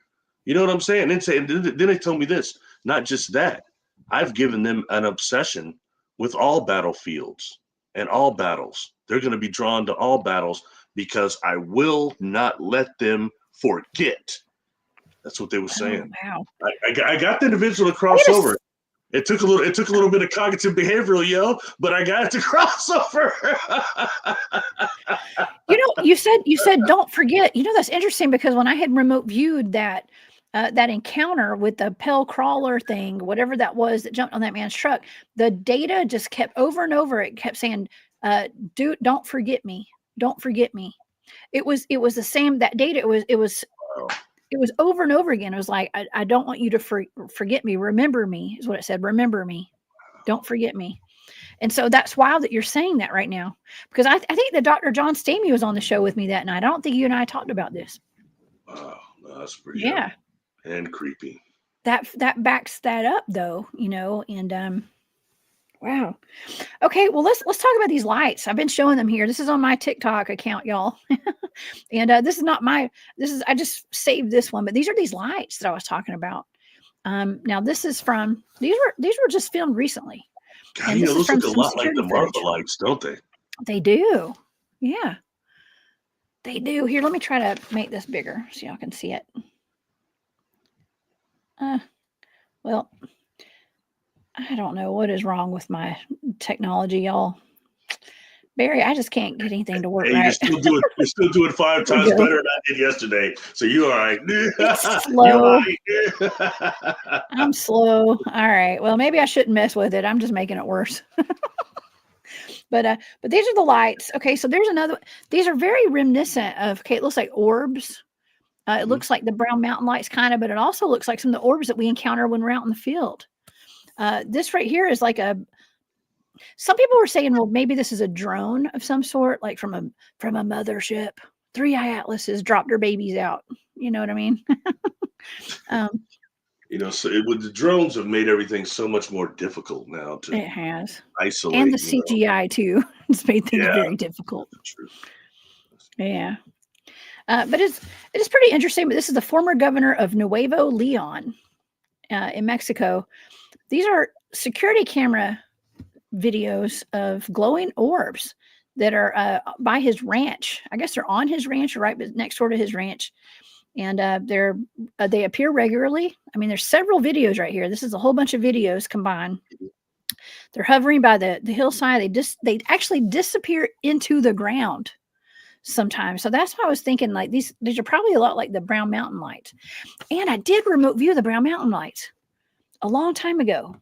You know what I'm saying? Then they told me this. Not just that. I've given them an obsession with all battlefields and all battles. They're going to be drawn to all battles because I will not let them forget. That's what they were saying. Oh, wow. I got the individual to cross over. It took a little bit of cognitive behavioral, but I got it to cross over. You know, you said don't forget. You know, that's interesting because when I had remote viewed that encounter with the Pell crawler thing, whatever that was that jumped on that man's truck, the data just kept over and over. It kept saying, don't forget me. Don't forget me. It was the same, that data. It was over and over again. It was like, I don't want you to forget me. Remember me is what it said. Remember me. Don't forget me. And so that's wild that you're saying that right now, because I think that Dr. John Stamey was on the show with me that night. I don't think you and I talked about this. Wow, that's pretty Yeah. and creepy. That backs that up though, and wow. Okay, well let's talk about these lights. I've been showing them here. This is on my TikTok account, y'all. And this is not I just saved this one, but these are these lights that I was talking about. Now this is from these were just filmed recently. God, And this is those from look a some lot like security the Martha footage. lights, don't they? They do. Yeah. They do. Here, let me try to make this bigger so y'all can see it. Well, I don't know what is wrong with my technology, y'all. Barry, I just can't get anything to work right. You're still doing 5 times better than I did yesterday. So you're all right. It's slow. I'm slow. All right. Well, maybe I shouldn't mess with it. I'm just making it worse. But these are the lights. Okay, so there's another. These are very reminiscent of. Okay, it looks like orbs. It looks like the Brown Mountain lights, kind of, but it also looks like some of the orbs that we encounter when we're out in the field. This right here is like some people were saying, well, maybe this is a drone of some sort, like from a mothership. 3-eye atlases dropped their babies out. You know what I mean? So the drones have made everything so much more difficult now to it has isolate. And the CGI too. It's made things very difficult. True. Yeah. But it is pretty interesting. But this is the former governor of Nuevo León in Mexico. These are security camera videos of glowing orbs that are by his ranch. I guess they're on his ranch or right next door to his ranch. And they appear regularly. I mean, there's several videos right here. This is a whole bunch of videos combined. They're hovering by the hillside. They actually disappear into the ground sometimes. So that's why I was thinking, like, these are probably a lot like the Brown Mountain lights. And I did remote view the Brown Mountain lights a long time ago.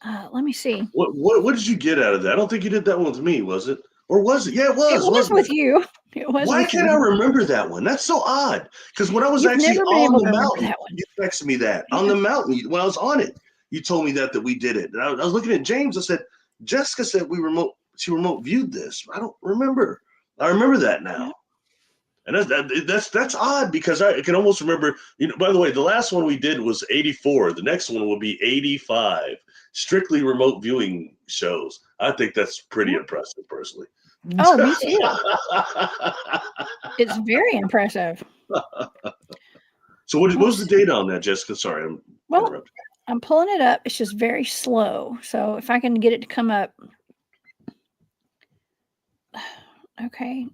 Let me see. What did you get out of that? I don't think you did that one with me, was it? Or was it? Yeah, it was. It was with you. It was. Why can't I remember that one? That's so odd. Because when I was actually on the mountain, you texted me that. On the mountain, when I was on it, you told me that we did it. And I was looking at James. I said, Jessica said she remote viewed this. I don't remember. I remember that now. And that's odd because I can almost remember, by the way, the last one we did was 84. The next one will be 85. Strictly remote viewing shows. I think that's pretty impressive, personally. Oh, me too. It's very impressive. So what was the data on that, Jessica? Sorry, I'm pulling it up. It's just very slow. So if I can get it to come up. Okay.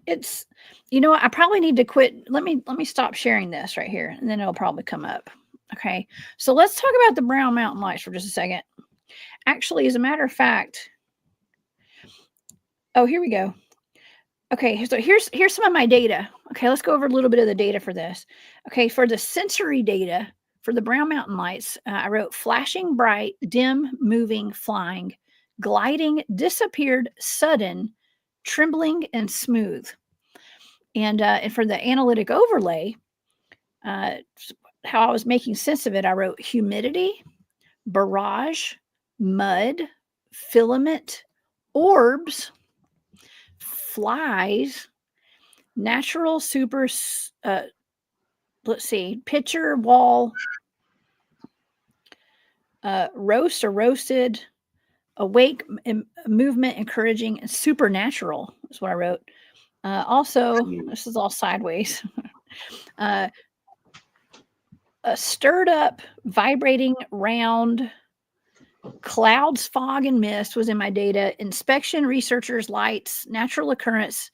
It's, I probably need to quit. Let me stop sharing this right here, and then it'll probably come up. Okay. So let's talk about the Brown Mountain lights for just a second. Actually, as a matter of fact, here we go. Okay, so here's some of my data. Okay, let's go over a little bit of the data for this. Okay, for the sensory data for the Brown Mountain lights, I wrote flashing bright, dim, moving, flying, gliding, disappeared, sudden, trembling, and smooth. And for the analytic overlay, how I was making sense of it, I wrote humidity, barrage, mud, filament, orbs, flies, natural super, picture wall, roast or roasted, awake, movement, encouraging, and supernatural is what I wrote. Also, this is all sideways. A stirred up, vibrating, round, clouds, fog, and mist was in my data. Inspection, researchers, lights, natural occurrence,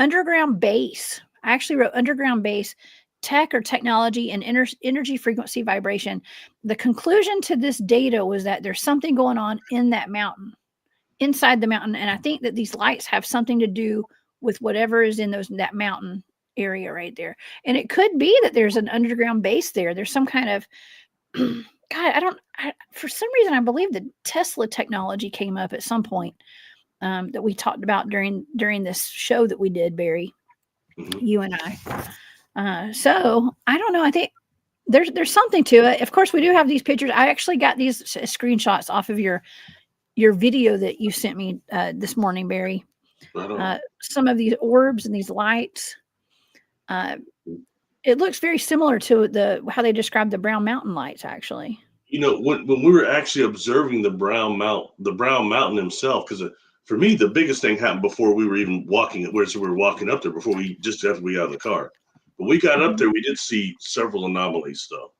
underground base. I actually wrote underground base, tech or technology, and energy frequency vibration. The conclusion to this data was that there's something going on in that mountain, inside the mountain. And I think that these lights have something to do with whatever is in that mountain area right there. And it could be that there's an underground base there. There's some kind of, God, for some reason, I believe the Tesla technology came up at some point that we talked about during this show that we did, Barry, you and I. So I don't know. I think there's something to it. Of course, we do have these pictures. I actually got these screenshots off of your video that you sent me this morning, Barry. I don't. Some of these orbs and these lights. It looks very similar to how they describe the Brown Mountain lights, actually. When we were actually observing the Brown Mountain himself, because for me the biggest thing happened before we were even walking. Whereas we were walking up there before after we got out of the car. But we got up there, we did see several anomalies though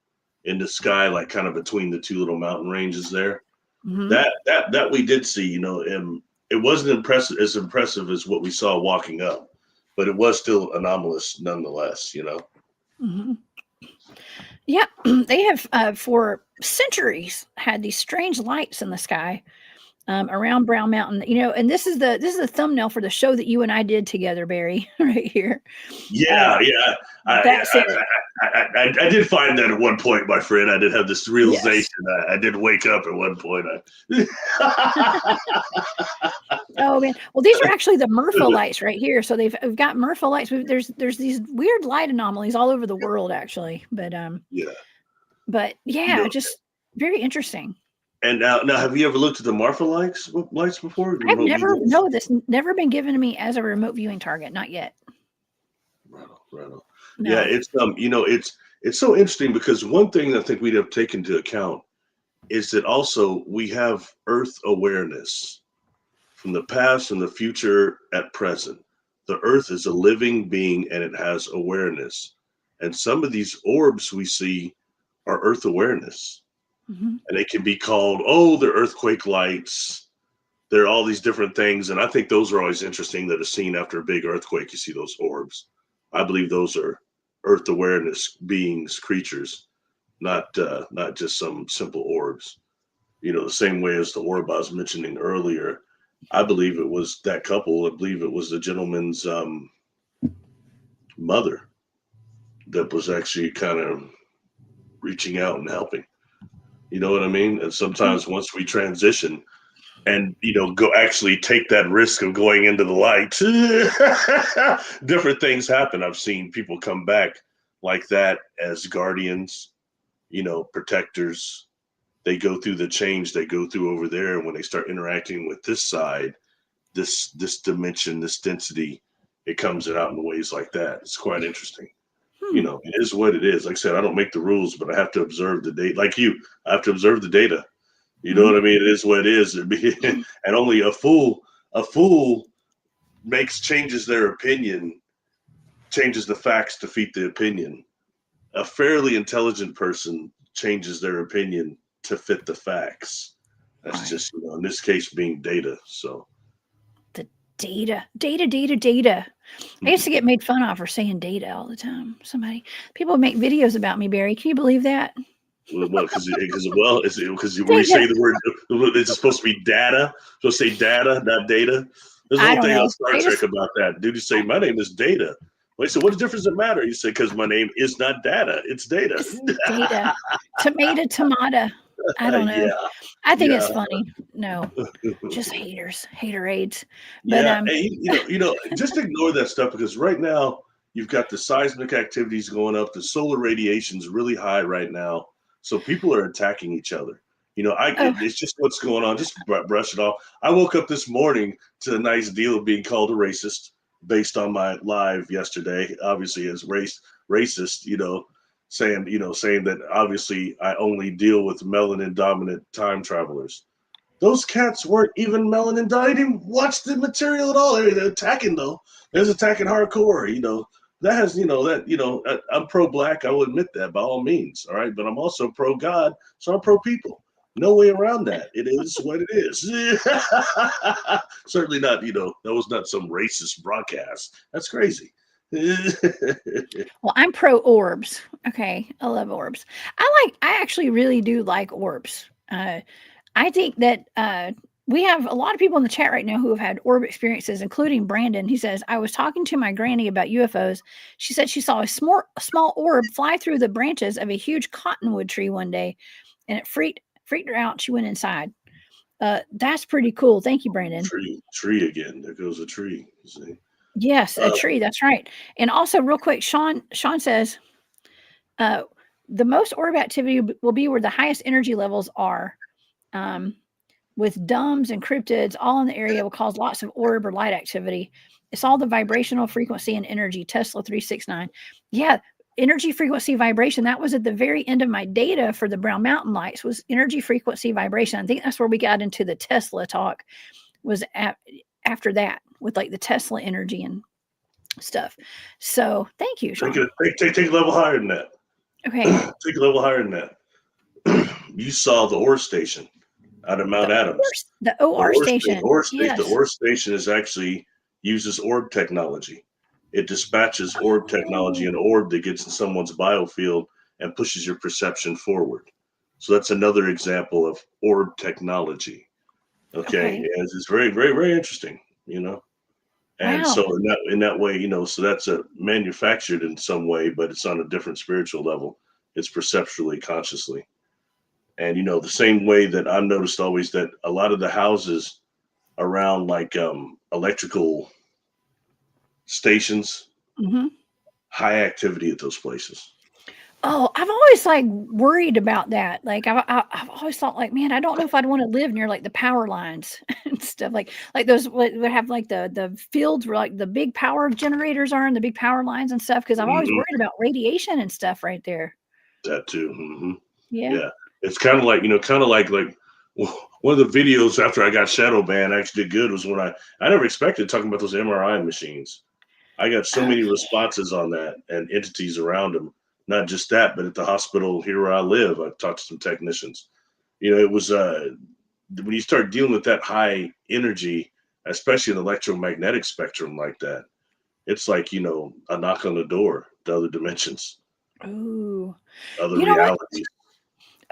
in the sky, like kind of between the two little mountain ranges there. Mm-hmm. That we did see, it wasn't as impressive as what we saw walking up, but it was still anomalous nonetheless, Mm-hmm. Yeah, they have for centuries had these strange lights in the sky around Brown Mountain. And this is the thumbnail for the show that you and I did together, Barry, right here. Yeah, I did find that at one point, my friend. I did have this realization. Yes. I did wake up at one point. Oh man! Well, these are actually the Merfolk lights right here. So we've got Merfolk lights. There's these weird light anomalies all over the world, actually. But just very interesting. And now, have you ever looked at the Marfa lights before? I've never been given to me as a remote viewing target. Not yet. Right on. No. Yeah, it's it's so interesting because one thing I think we'd have taken into account is that also we have Earth awareness from the past and the future at present. The Earth is a living being and it has awareness. And some of these orbs we see are Earth awareness. Mm-hmm. And they can be called, they're earthquake lights. They're all these different things. And I think those are always interesting that are seen after a big earthquake. You see those orbs. I believe those are Earth awareness beings, creatures, not just some simple orbs. The same way as the orb I was mentioning earlier. I believe it was that couple. I believe it was the gentleman's mother that was actually kind of reaching out and helping. You know what I mean? And sometimes once we transition and, go actually take that risk of going into the light, different things happen. I've seen people come back like that as guardians, protectors. They go through the change they go through over there. And when they start interacting with this side, this dimension, this density, it comes out in ways like that. It's quite interesting. It is what it is. Like I said, I don't make the rules, but I have to observe the data. Like you, I have to observe the data. You know what I mean? It is what it is. And only a fool changes their opinion, changes the facts to fit the opinion. A fairly intelligent person changes their opinion to fit the facts. That's right. Just, in this case being data. So the data. I used to get made fun of for saying data all the time. People make videos about me, Barry. Can you believe that? Well, because when you say the word, it's supposed to be data. So say data, not data. There's a whole thing on Star Trek about that. Dude, you say my name is Data. Wait, so what difference does it matter? You say because my name is not data, it's data. It's data. Tomato. I don't know. Yeah. I think it's funny. No, just haterades. But just ignore that stuff because right now you've got the seismic activities going up. The solar radiation's really high right now, so people are attacking each other. It's just what's going on. Just brush it off. I woke up this morning to a nice deal of being called a racist based on my live yesterday. Obviously, as racist, saying that obviously I only deal with melanin dominant time travelers. Those cats weren't even melanin dominant. I didn't watch the material at all. They're attacking though. They're attacking hardcore. That has I'm pro black. I will admit that by all means. All right, but I'm also pro God, so I'm pro people. No way around that. It is what it is. Certainly not. That was not some racist broadcast. That's crazy. Well, I'm pro orbs. Okay, I love orbs. I actually really do like orbs. I think that we have a lot of people in the chat right now who have had orb experiences, including Brandon. He says, I was talking to my granny about UFOs. She said she saw a small orb fly through the branches of a huge cottonwood tree one day, and it freaked her out. She went inside. That's pretty cool. Thank you, Brandon. Tree again. There goes a tree. You see? Yes, a tree. That's right. And also, real quick, Sean says, The most orb activity will be where the highest energy levels are. With dumbs and cryptids all in the area will cause lots of orb or light activity. It's all the vibrational frequency and energy. Tesla 369. Yeah, energy frequency vibration. That was at the very end of my data for the Brown Mountain lights was energy frequency vibration. I think that's where we got into the Tesla talk was after that with like the Tesla energy and stuff. So thank you, Sean. Take a level higher than that. Okay. Take a level higher than that. You saw the Orbs station out of Mount Adams. The OR station. The Orbs station is actually uses orb technology. It dispatches orb technology, an orb that gets in someone's biofield and pushes your perception forward. So that's another example of orb technology. Okay. And it's very, very, very interesting, you know. And so in that way, you know, so that's a manufactured in some way, but it's on a different spiritual level. It's perceptually, consciously. And, you know, the same way that I've noticed always that a lot of the houses around like electrical stations, high activity at those places. Oh, I've always like worried about that. Like I've always thought like, man, I don't know if I'd want to live near like the power lines and stuff like those would have like the fields where like the big power generators are and the big power lines and stuff. Cause I'm always worried about radiation and stuff right there. That too. Yeah. It's kind of like, you know, one of the videos after I got shadow banned actually did good was when I never expected talking about those MRI machines. I got so many responses on that and entities around them. Not just that, but at the hospital here where I live, I talked to some technicians. You know, it was when you start dealing with that high energy, especially an electromagnetic spectrum like that, it's like, you know, a knock on the door to other dimensions. Ooh. Other realities.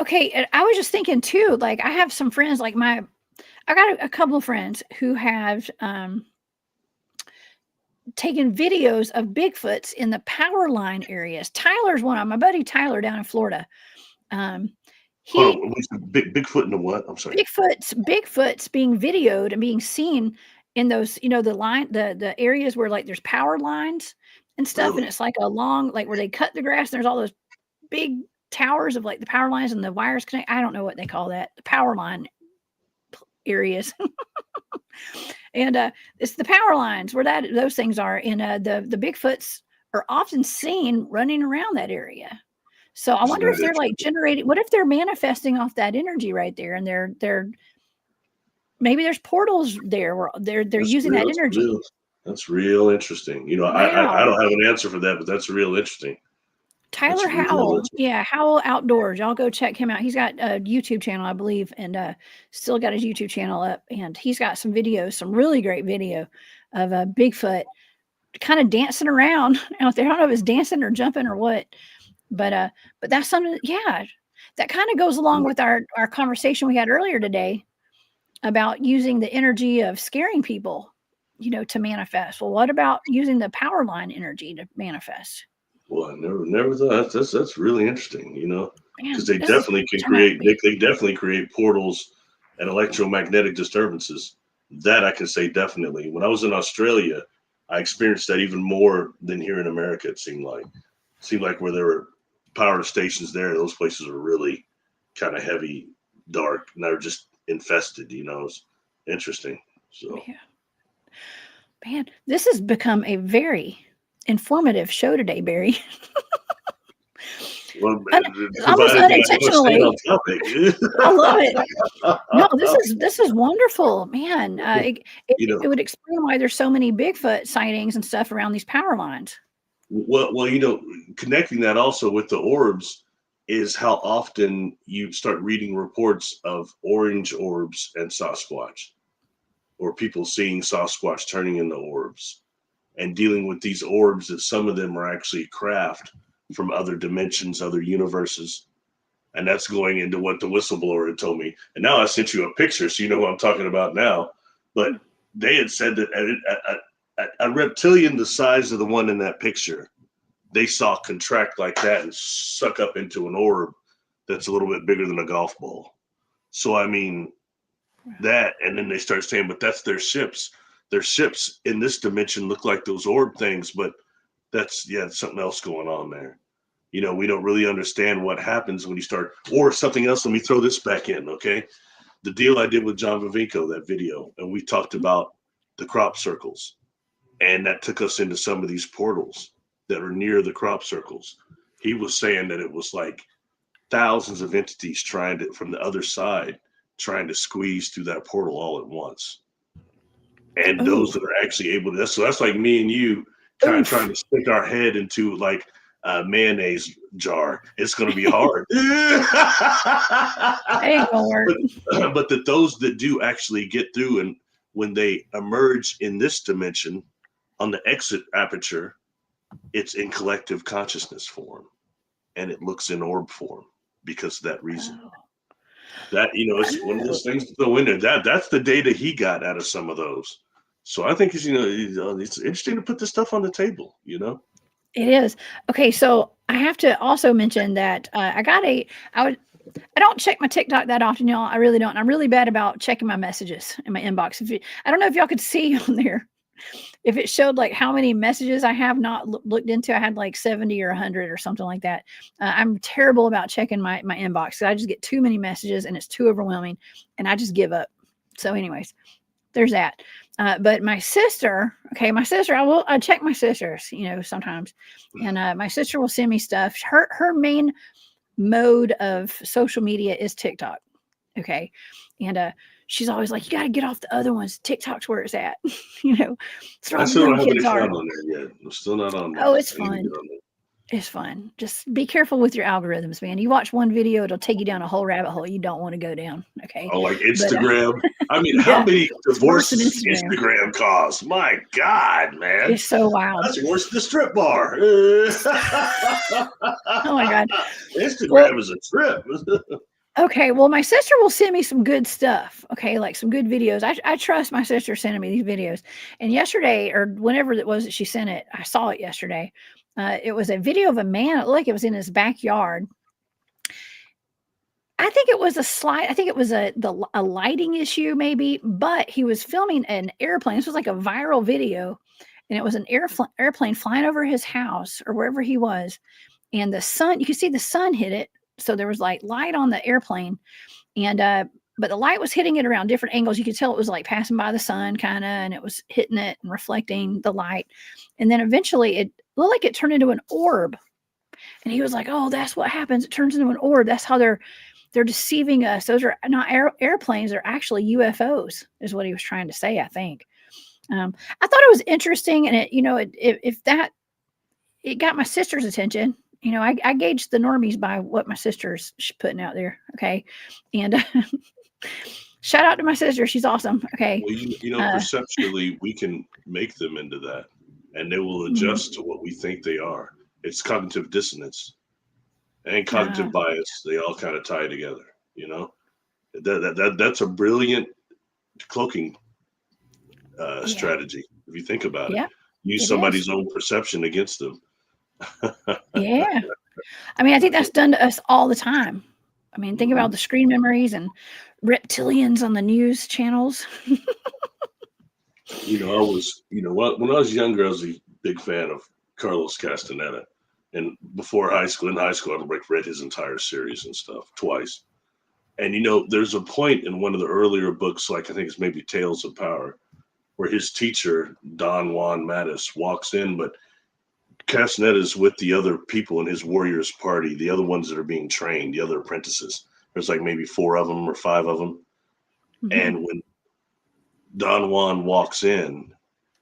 Okay, I was just thinking too, like I have some friends like I got a couple of friends who have taken videos of Bigfoots in the power line areas. Tyler's one of my buddy Tyler down in Florida. Bigfoot in the what? I'm sorry. Bigfoot's being videoed and being seen in those, you know, the areas where like there's power lines and stuff, really? And it's like a long, like where they cut the grass. And there's all those big towers of like the power lines and the wires connect. I don't know what they call that. The power line areas. And it's the power lines where those things are. And the Bigfoots are often seen running around that area. So I wonder if they're like generating. What if they're manifesting off that energy right there, and they're maybe there's portals there where they're using that energy. That's real interesting. You know, I don't have an answer for that, but that's real interesting. Tyler Howell. Yeah, Howell Outdoors. Y'all go check him out. He's got a YouTube channel, I believe, and still got his YouTube channel up. And he's got some videos, some really great video of Bigfoot kind of dancing around out there. I don't know if it's dancing or jumping or what, but that's something, yeah, that kind of goes along with our conversation we had earlier today about using the energy of scaring people, you know, to manifest. Well, what about using the power line energy to manifest? Well, I never thought that's really interesting, you know, because they definitely can create, they definitely create portals and electromagnetic disturbances. That I can say definitely. When I was in Australia, I experienced that even more than here in America. It seemed like where there were power stations there, those places were really kind of heavy, dark, and they're just infested, you know. It's interesting. So, yeah. Man, this has become a very informative show today, Barry. Well, almost unintentionally. I love it. No, this is wonderful, man. It would explain why there's so many Bigfoot sightings and stuff around these power lines. Well, you know, connecting that also with the orbs is how often you start reading reports of orange orbs and Sasquatch, or people seeing Sasquatch turning into orbs, and dealing with these orbs that some of them are actually craft from other dimensions, other universes. And that's going into what the whistleblower had told me. And now I sent you a picture, so you know what I'm talking about now. But they had said that a reptilian the size of the one in that picture, they saw contract like that and suck up into an orb that's a little bit bigger than a golf ball. So, I mean, that, and then they start saying, but that's their ships. Their ships in this dimension look like those orb things, but that's something else going on there. We don't really understand what happens when you start, or something else. Let me throw this back in, okay? The deal I did with John Vivinco, that video, and we talked about the crop circles, and that took us into some of these portals that are near the crop circles. He was saying that it was like thousands of entities trying to, from the other side, trying to squeeze through that portal all at once. And those that are actually able to, so that's like me and you kind of trying to stick our head into like a mayonnaise jar. It's going to be hard. Ain't gonna work. But that those that do actually get through, and when they emerge in this dimension on the exit aperture, it's in collective consciousness form, and it looks in orb form because of that reason. That, it's one of those things to throw in there. That's the data he got out of some of those. So I think it's interesting to put this stuff on the table. It is. Okay, so I have to also mention that I don't check my TikTok that often, y'all. I really don't. I'm really bad about checking my messages in my inbox. I don't know if y'all could see on there if it showed like how many messages I have not looked into. I had like 70 or 100 or something like that. I'm terrible about checking my inbox. I just get too many messages and it's too overwhelming, and I just give up. So, anyways, there's that. But my sister, I check my sisters, sometimes, and my sister will send me stuff. Her main mode of social media is TikTok. Okay. And she's always like, you got to get off the other ones. TikTok's where it's at. I still don't have any fun on there yet. I'm still not on there. Oh, it's fun. It's fun. Just be careful with your algorithms, man. You watch one video, it'll take you down a whole rabbit hole you don't want to go down. Okay. Oh, like Instagram. I mean, how many divorces Instagram cause? My God, man. It's so wild. That's worse than the strip bar. Oh my God. Instagram is a trip. Okay, well, my sister will send me some good stuff. Okay, like some good videos. I trust my sister sending me these videos. And yesterday, or whenever it was that she sent it, I saw it yesterday. It was a video of a man. It looked like it was in his backyard. I think it was a lighting issue, maybe, but he was filming an airplane. This was like a viral video, and it was an airplane flying over his house or wherever he was. And the sun, you could see the sun hit it. So there was like light on the airplane, and but the light was hitting it around different angles. You could tell it was like passing by the sun kind of, and it was hitting it and reflecting the light. And then eventually it looked like it turned into an orb. And he was like, oh, that's what happens. It turns into an orb. That's how they're deceiving us. Those are not airplanes. They're actually UFOs is what he was trying to say, I think. I thought it was interesting. And it got my sister's attention. I gauge the normies by what my sister's putting out there. Okay. And shout out to my sister. She's awesome. Okay. Well, perceptually, we can make them into that, and they will adjust to what we think they are. It's cognitive dissonance and cognitive bias. They all kind of tie together, that's a brilliant cloaking strategy. If you think about it, use somebody's own perception against them. Yeah. I mean, I think that's done to us all the time. I mean, think about the screen memories and reptilians on the news channels. When I was younger, I was a big fan of Carlos Castaneda. And before in high school, I read his entire series and stuff twice. And, there's a point in one of the earlier books, like I think it's maybe Tales of Power, where his teacher, Don Juan Mattis, walks in, but Castaneda's with the other people in his warriors party, the other ones that are being trained, the other apprentices. There's like maybe 4 of them or 5 of them. Mm-hmm. And when Don Juan walks in,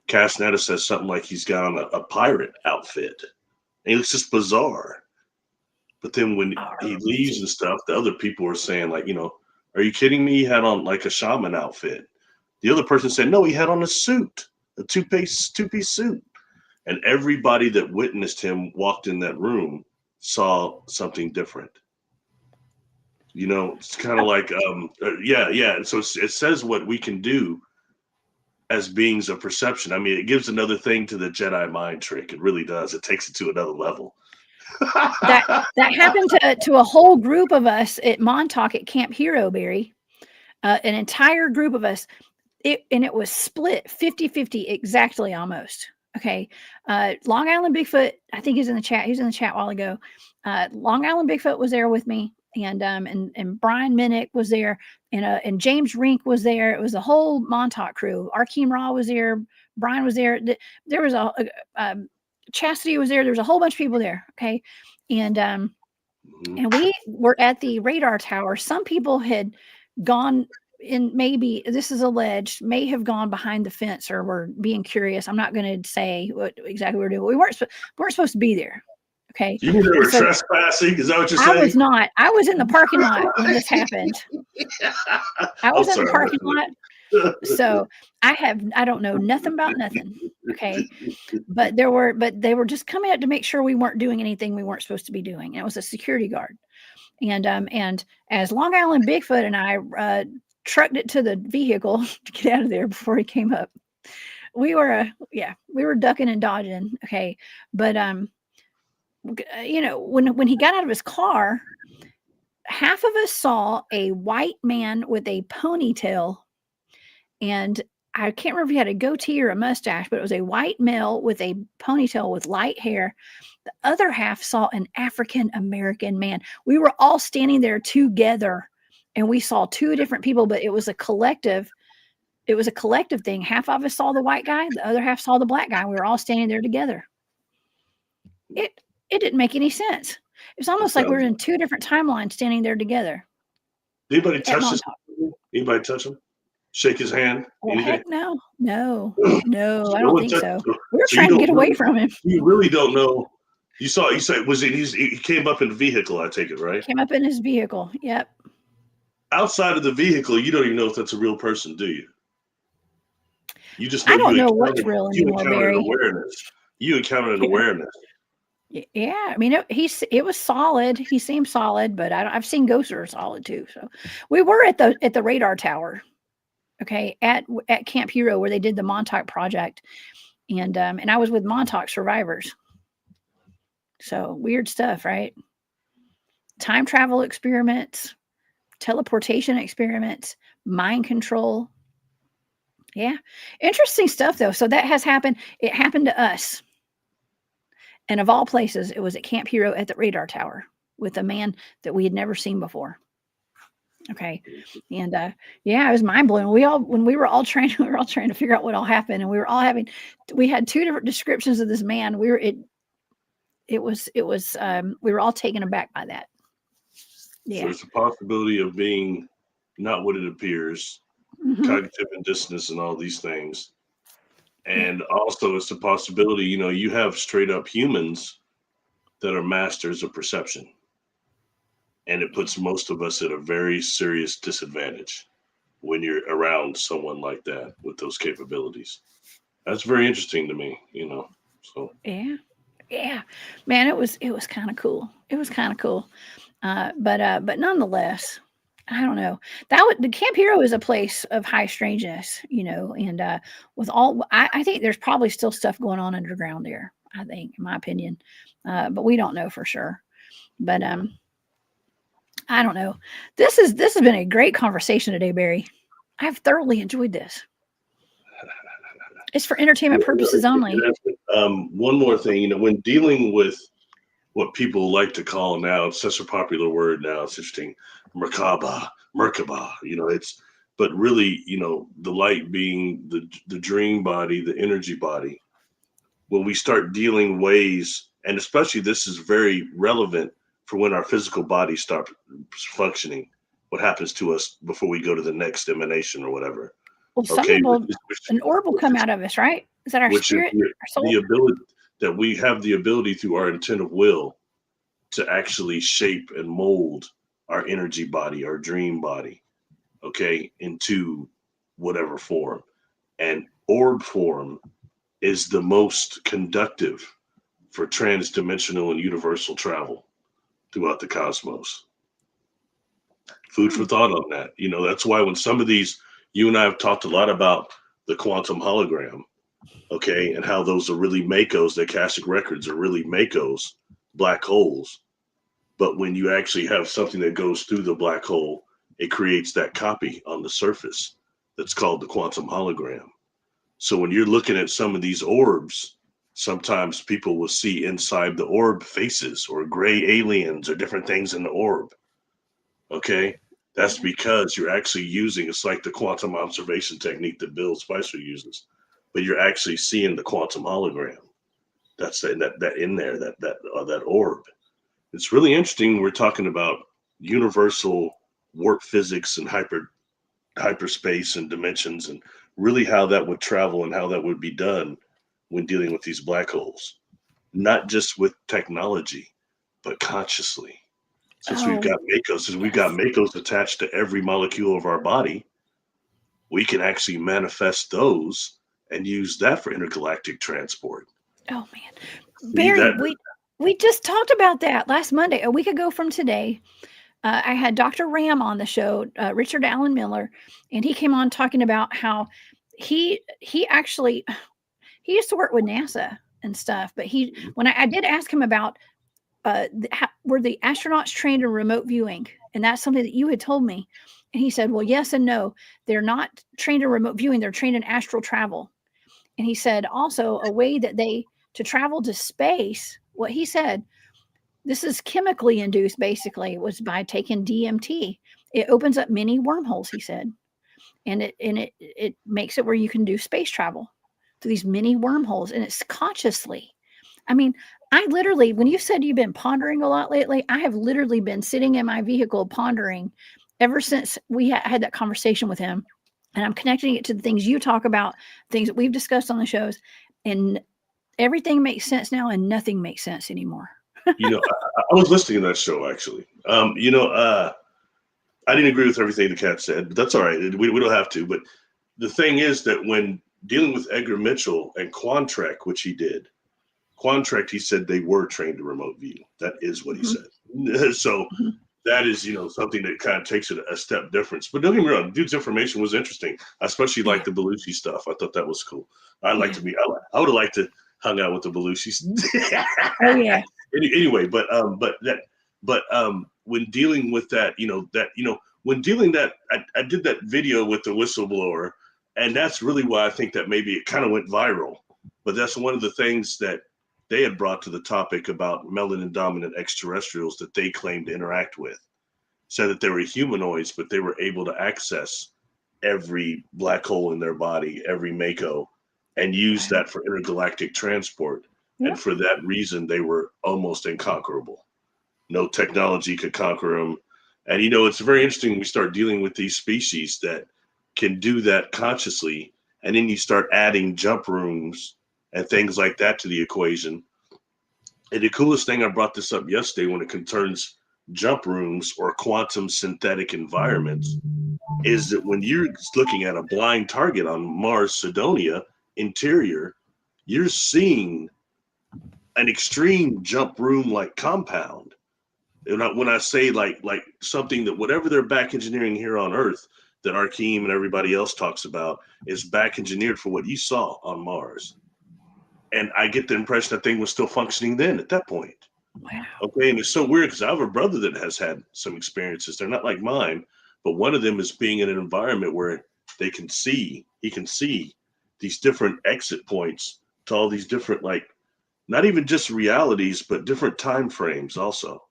Castaneda says something like he's got on a pirate outfit. And it looks just bizarre. But then when he leaves and stuff, the other people are saying like, are you kidding me? He had on like a shaman outfit. The other person said, no, he had on a suit, a two-piece suit. And everybody that witnessed him walked in that room saw something different. It's kind of like, yeah. So it says what we can do as beings of perception. I mean, it gives another thing to the Jedi mind trick. It really does. It takes it to another level. that happened to a whole group of us at Montauk at Camp Hero, Barry. An entire group of us. It was split 50-50 exactly almost. Okay. Long Island Bigfoot, I think he's in the chat. He was in the chat a while ago. Long Island Bigfoot was there with me, and Brian Minnick was there, and James Rink was there. It was the whole Montauk crew. Arkeem Raw was there. Brian was there. There was Chastity was there. There was a whole bunch of people there. Okay. And we were at the radar tower. Some people had gone in, maybe this is alleged, may have gone behind the fence or were being curious. I'm not going to say what exactly we were doing. We weren't supposed to be there. Okay. You mean they were trespassing? Is that what you're saying? I was not. I was in the parking lot when this happened. I was in the parking lot. So I don't know nothing about nothing. Okay. But they were just coming out to make sure we weren't doing anything we weren't supposed to be doing. And it was a security guard. And as Long Island Bigfoot and I trucked it to the vehicle to get out of there before he came up, we were ducking and dodging. Okay. But when he got out of his car, half of us saw a white man with a ponytail, and I can't remember if he had a goatee or a mustache, but it was a white male with a ponytail with light hair. The other half saw an African American man. We were all standing there together, and we saw two different people, but it was a collective. It was a collective thing. Half of us saw the white guy, the other half saw the black guy. We were all standing there together. It didn't make any sense. It was almost like we were in two different timelines standing there together. Anybody touch this? Anybody touch him? Shake his hand? Heck no. No, I don't think so. We were trying to get away from him. You really don't know. You said, he came up in the vehicle, I take it, right? Came up in his vehicle. Yep. Outside of the vehicle, you don't even know if that's a real person, do you? You just I don't know what's real anymore, Barry. You encountered an awareness. Yeah, I mean, it was solid. He seemed solid, but I've seen ghosts that are solid too. So we were at the radar tower, okay, at Camp Hero where they did the Montauk project, and I was with Montauk survivors. So weird stuff, right? Time travel experiments, teleportation experiments, mind control. Yeah, interesting stuff though. So that has happened. It happened to us. And of all places, it was at Camp Hero at the radar tower with a man that we had never seen before. Okay. And it was mind blowing. We were all trying to figure out what all happened. And we had two different descriptions of this man. We were all taken aback by that. Yeah. So there's a possibility of being not what it appears, cognitive dissonance and all these things. And also it's a possibility, you have straight up humans that are masters of perception. And it puts most of us at a very serious disadvantage when you're around someone like that with those capabilities. That's very interesting to me, so. Yeah, man, it was kind of cool. It was kind of cool. But nonetheless, I don't know. The Camp Hero is a place of high strangeness, and with all, I think there's probably still stuff going on underground there. I think, in my opinion, but we don't know for sure. But I don't know. This has been a great conversation today, Barry. I've thoroughly enjoyed this. It's for entertainment purposes only. One more thing, when dealing with what people like to call now, it's such a popular word now, it's interesting, Merkaba, but really, the light being the dream body, the energy body. When we start dealing ways, and especially this is very relevant for when our physical bodies start functioning, what happens to us before we go to the next emanation or whatever. Well, an orb will come out of us, right? Is that our spirit, our soul? The ability that we have the ability through our intent of will to actually shape and mold our energy body, our dream body, into whatever form. And orb form is the most conductive for transdimensional and universal travel throughout the cosmos. Food for thought on that. That's why when some of these, you and I have talked a lot about the quantum hologram, and how those are really Makos, the Akashic records are really Makos, black holes. But when you actually have something that goes through the black hole, it creates that copy on the surface that's called the quantum hologram. So when you're looking at some of these orbs, sometimes people will see inside the orb faces or gray aliens or different things in the orb. Okay. That's because you're actually using, it's like the quantum observation technique that Bill Spicer uses, but you're actually seeing the quantum hologram. That's that in there, that orb. It's really interesting. We're talking about universal warp physics and hyperspace and dimensions, and really how that would travel and how that would be done when dealing with these black holes, not just with technology, but consciously. Since we've got Makos attached to every molecule of our body, we can actually manifest those and use that for intergalactic transport. Oh man, Barry, we just talked about that last Monday, a week ago from today. I had Dr. Ram on the show, Richard Allen Miller, and he came on talking about how he used to work with NASA and stuff, but when I did ask him about were the astronauts trained in remote viewing, and that's something that you had told me, and he said, well, yes and no, they're not trained in remote viewing, they're trained in astral travel. And he said also a way that to travel to space, what he said, this is chemically induced, basically, was by taking DMT. It opens up many wormholes, he said, and it makes it where you can do space travel through these many wormholes, and it's consciously. I mean, I literally, when you said you've been pondering a lot lately, I have literally been sitting in my vehicle pondering ever since we had that conversation with him, and I'm connecting it to the things you talk about, things that we've discussed on the shows, and everything makes sense now, and nothing makes sense anymore. I was listening to that show actually. I didn't agree with everything the cat said, but that's all right. We don't have to. But the thing is that when dealing with Edgar Mitchell and Quantrek, which he did, he said they were trained to remote view. That is what he said. So that is, something that kind of takes it a step difference. But don't get me wrong, dude's information was interesting. I especially like the Belushi stuff. I thought that was cool. I would have liked to hung out with the Belushis. Oh yeah. Anyway, but when dealing with that, I did that video with the whistleblower, and that's really why I think that maybe it kind of went viral. But that's one of the things that they had brought to the topic about melanin dominant extraterrestrials that they claimed to interact with. Said that they were humanoids, but they were able to access every black hole in their body, every Mako, and use that for intergalactic transport. And for that reason, they were almost inconquerable. No technology could conquer them. And, it's very interesting. We start dealing with these species that can do that consciously. And then you start adding jump rooms and things like that to the equation. And the coolest thing, I brought this up yesterday when it concerns jump rooms or quantum synthetic environments, is that when you're looking at a blind target on Mars Cydonia interior, you're seeing an extreme jump room like compound. And when I say like something that whatever they're back engineering here on Earth, that Arkeem and everybody else talks about, is back engineered for what you saw on Mars. And I get the impression that thing was still functioning then at that point. Wow. Okay, and it's so weird because I have a brother that has had some experiences. They're not like mine, but one of them is being in an environment where he can see these different exit points to all these different, like, not even just realities, but different time frames also.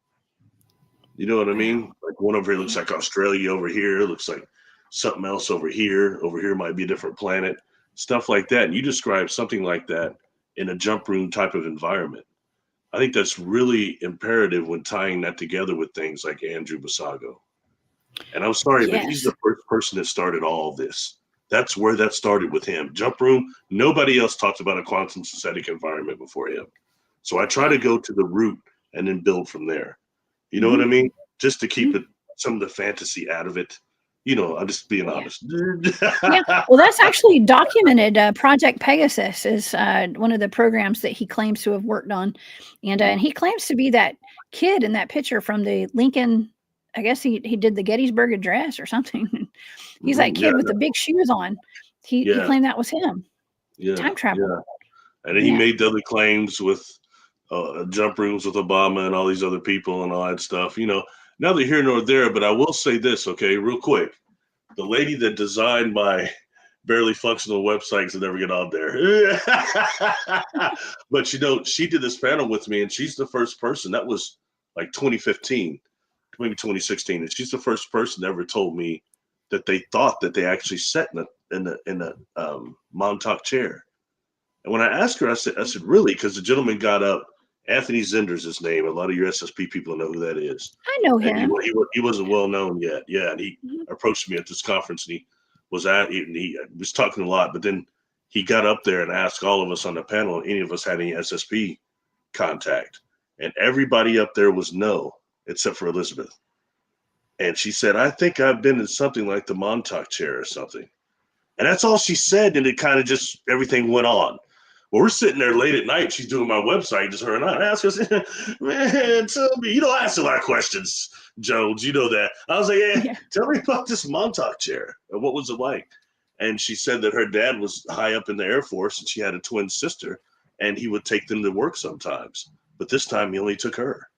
You know what I mean? Like one over here looks like Australia, over here looks like something else over here. Over here might be a different planet, stuff like that. And you describe something like that in a jump room type of environment. I think that's really imperative when tying that together with things like Andrew Basago. And I'm sorry, but he's the first person that started all of this. That's where that started with him. Jump room. Nobody else talked about a quantum synthetic environment before him. So I try to go to the root and then build from there. You know what I mean? Just to keep some of the fantasy out of it. I'm just being honest. Well, that's actually documented. Project Pegasus is one of the programs that he claims to have worked on. And he claims to be that kid in that picture from the Lincoln. I guess he did the Gettysburg Address or something. He's that kid with the big shoes on. He claimed that was him. Time travel. Yeah. And then he made the other claims with jump rooms with Obama and all these other people and all that stuff. Neither here nor there, but I will say this, okay, real quick. The lady that designed my barely functional websites that never get on there. But you know, she did this panel with me, and she's the first person. That was like 2015, maybe 2016, and she's the first person that ever told me that they thought that they actually sat in a Montauk chair. And when I asked her, I said, really? Because the gentleman got up. Anthony Zinder's his name. A lot of your SSP people know who that is. I know him. And he wasn't well known yet. Yeah, and he Mhm. approached me at this conference, and he was talking a lot. But then he got up there and asked all of us on the panel if any of us had any SSP contact, and everybody up there was no, except for Elizabeth. And she said, I think I've been in something like the Montauk chair or something. And that's all she said. And it kind of just, everything went on. Well, we're sitting there late at night. She's doing my website, just her and I ask her, man, tell me, you know, I ask a lot of questions, Jones, you know that. I was like, yeah, tell me about this Montauk chair. And what was it like? And she said that her dad was high up in the Air Force and she had a twin sister and he would take them to work sometimes. But this time he only took her.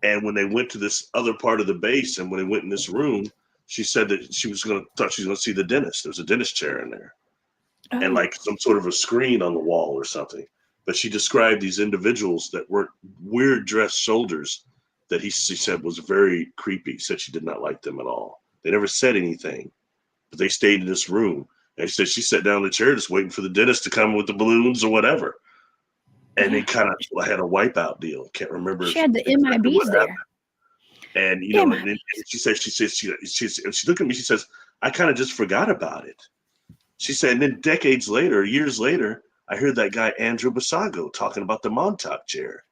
And when they went to this other part of the base and when they went in this room, she said that thought she was going to see the dentist. There was a dentist chair in there. Oh. And like some sort of a screen on the wall or something. But she described these individuals that were weird dressed soldiers that she said was very creepy. Said she did not like them at all. They never said anything, but they stayed in this room. And she said she sat down in the chair just waiting for the dentist to come with the balloons or whatever. And they kind of had a wipeout deal. Can't remember. She had the MIBs there. And you know, and she looked at me. She says, "I kind of just forgot about it." She said, and then decades later, years later, I heard that guy Andrew Basago talking about the Montauk chair.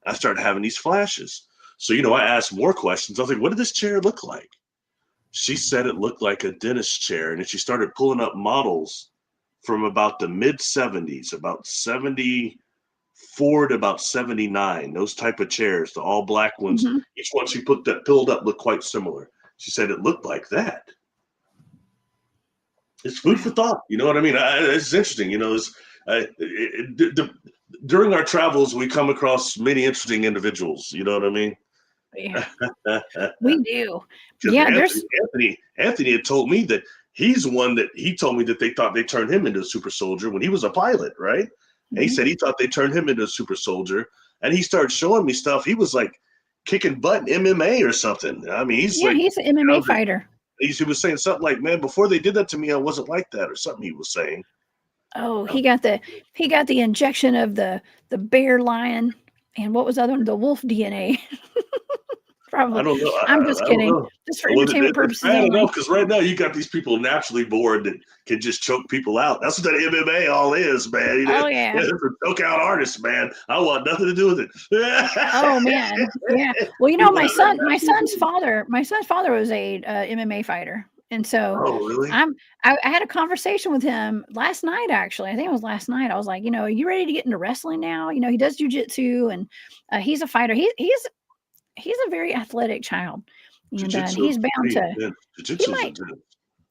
I started having these flashes. So, you know, I asked more questions. I was like, what did this chair look like? She said it looked like a dentist chair. And then she started pulling up models from about the mid 70s, about 74 to about 79, those type of chairs, the all black ones. Mm-hmm. Each one she pulled up looked quite similar. She said it looked like that. It's food for thought. You know what I mean? It's interesting. You know, during our travels, we come across many interesting individuals. You know what I mean? Yeah, we do. Yeah, Anthony had told me that he's one that he told me that they thought they turned him into a super soldier when he was a pilot, right? Mm-hmm. And he said he thought they turned him into a super soldier, and he started showing me stuff. He was like kicking butt in MMA or something. I mean, he's an MMA fighter. He was saying something like, "Man, before they did that to me, I wasn't like that," or something. He was saying. Oh, he got the injection of the bear lion, and what was the other one? The wolf DNA. Probably. I don't know. I'm just kidding. Just for entertainment purposes. I don't know, because right now you got these people naturally born that can just choke people out. That's what that MMA all is, man. You know? Oh yeah. Choke out artists, man. I want nothing to do with it. Oh man, yeah. Well, you know, my son's father was a MMA fighter, and so really? I had a conversation with him last night. Actually, I think it was last night. I was like, you know, are you ready to get into wrestling now? You know, he does jujitsu, and he's a fighter. He's a very athletic child, and he's bound to. He might.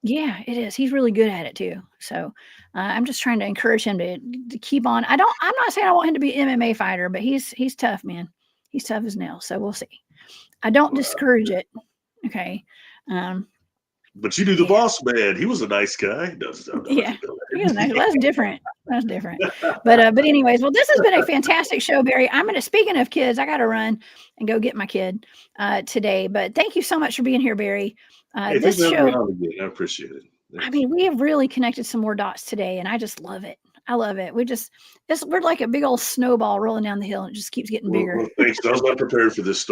Yeah, it is. He's really good at it too. So I'm just trying to encourage him to keep on. I'm not saying I want him to be an MMA fighter, but he's tough, man. He's tough as nails. So we'll see. I don't discourage it. Okay. But you knew the boss man. He was a nice guy. Yeah, he was nice. Well, that's different. That's different. But anyways, well, this has been a fantastic show, Barry. Speaking of kids, I got to run and go get my kid today. But thank you so much for being here, Barry. This show, I appreciate it. I mean, we have really connected some more dots today, and I just love it. I love it. We're like a big old snowball rolling down the hill, and it just keeps getting bigger. Well, thanks. I was not prepared for this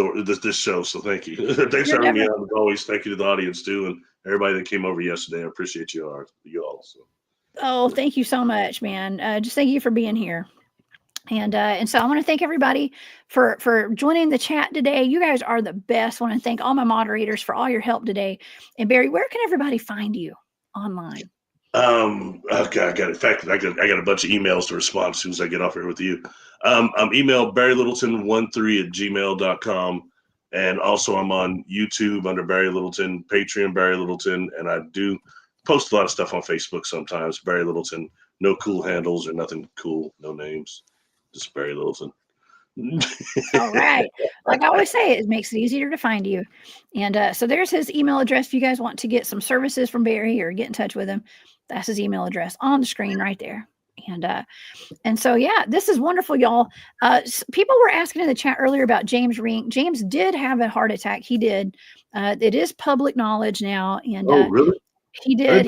show, so thank you. Thanks for having me on. As always, thank you to the audience too, and everybody that came over yesterday. I appreciate you all. So. Oh, thank you so much, man. Just thank you for being here. And so I want to thank everybody for joining the chat today. You guys are the best. I want to thank all my moderators for all your help today. And Barry, where can everybody find you online? Okay, I got it. In fact, I got a bunch of emails to respond as soon as I get off here with you. I'm email barrylittleton13@gmail.com. And also I'm on YouTube under Barry Littleton, Patreon, Barry Littleton. And I do post a lot of stuff on Facebook sometimes. Barry Littleton, no cool handles or nothing cool, no names, just Barry Littleton. All right. Like I always say, it makes it easier to find you. And so there's his email address if you guys want to get some services from Barry or get in touch with him. That's his email address on the screen right there. And so, yeah, this is wonderful, y'all. People were asking in the chat earlier about James Rink. James did have a heart attack. He did. It is public knowledge now. And Oh, really? he did.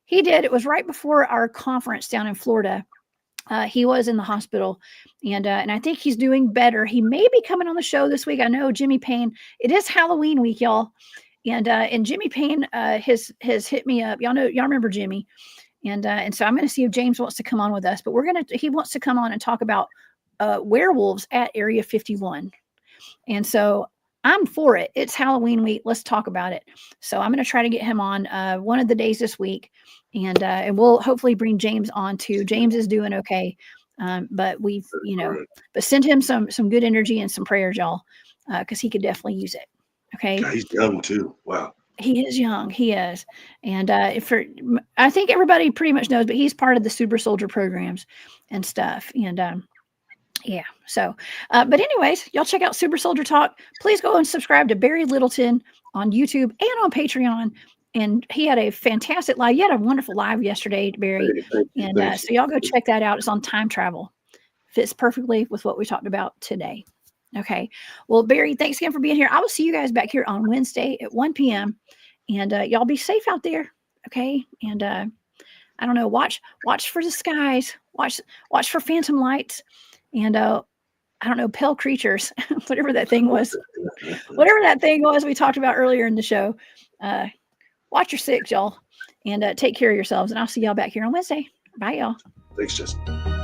He did. It was right before our conference down in Florida. He was in the hospital, and I think he's doing better. He may be coming on the show this week. I know Jimmy Payne. It is Halloween week, y'all, and Jimmy Payne has hit me up. Y'all remember Jimmy, and so I'm going to see if James wants to come on with us. But he wants to come on and talk about werewolves at Area 51, and so I'm for it. It's Halloween week. Let's talk about it. So I'm going to try to get him on one of the days this week, and we'll hopefully bring James on too. James is doing okay, but we've but send him some good energy and some prayers, y'all, because he could definitely use it. Okay, God, he's young too. Wow. He is young. He is, and I think everybody pretty much knows, but he's part of the Super Soldier programs and stuff, and. Yeah. So, but anyways, y'all check out Super Soldier Talk. Please go and subscribe to Barry Littleton on YouTube and on Patreon. And he had a fantastic live. You had a wonderful live yesterday, Barry. So y'all go check that out. It's on time travel. Fits perfectly with what we talked about today. Okay. Well, Barry, thanks again for being here. I will see you guys back here on Wednesday at 1 p.m. And y'all be safe out there. Okay. And I don't know, watch for the skies. Watch for phantom lights. And I don't know, pale creatures, whatever that thing was we talked about earlier in the show. Watch your six, y'all, and take care of yourselves. And I'll see y'all back here on Wednesday. Bye, y'all. Thanks, Justin.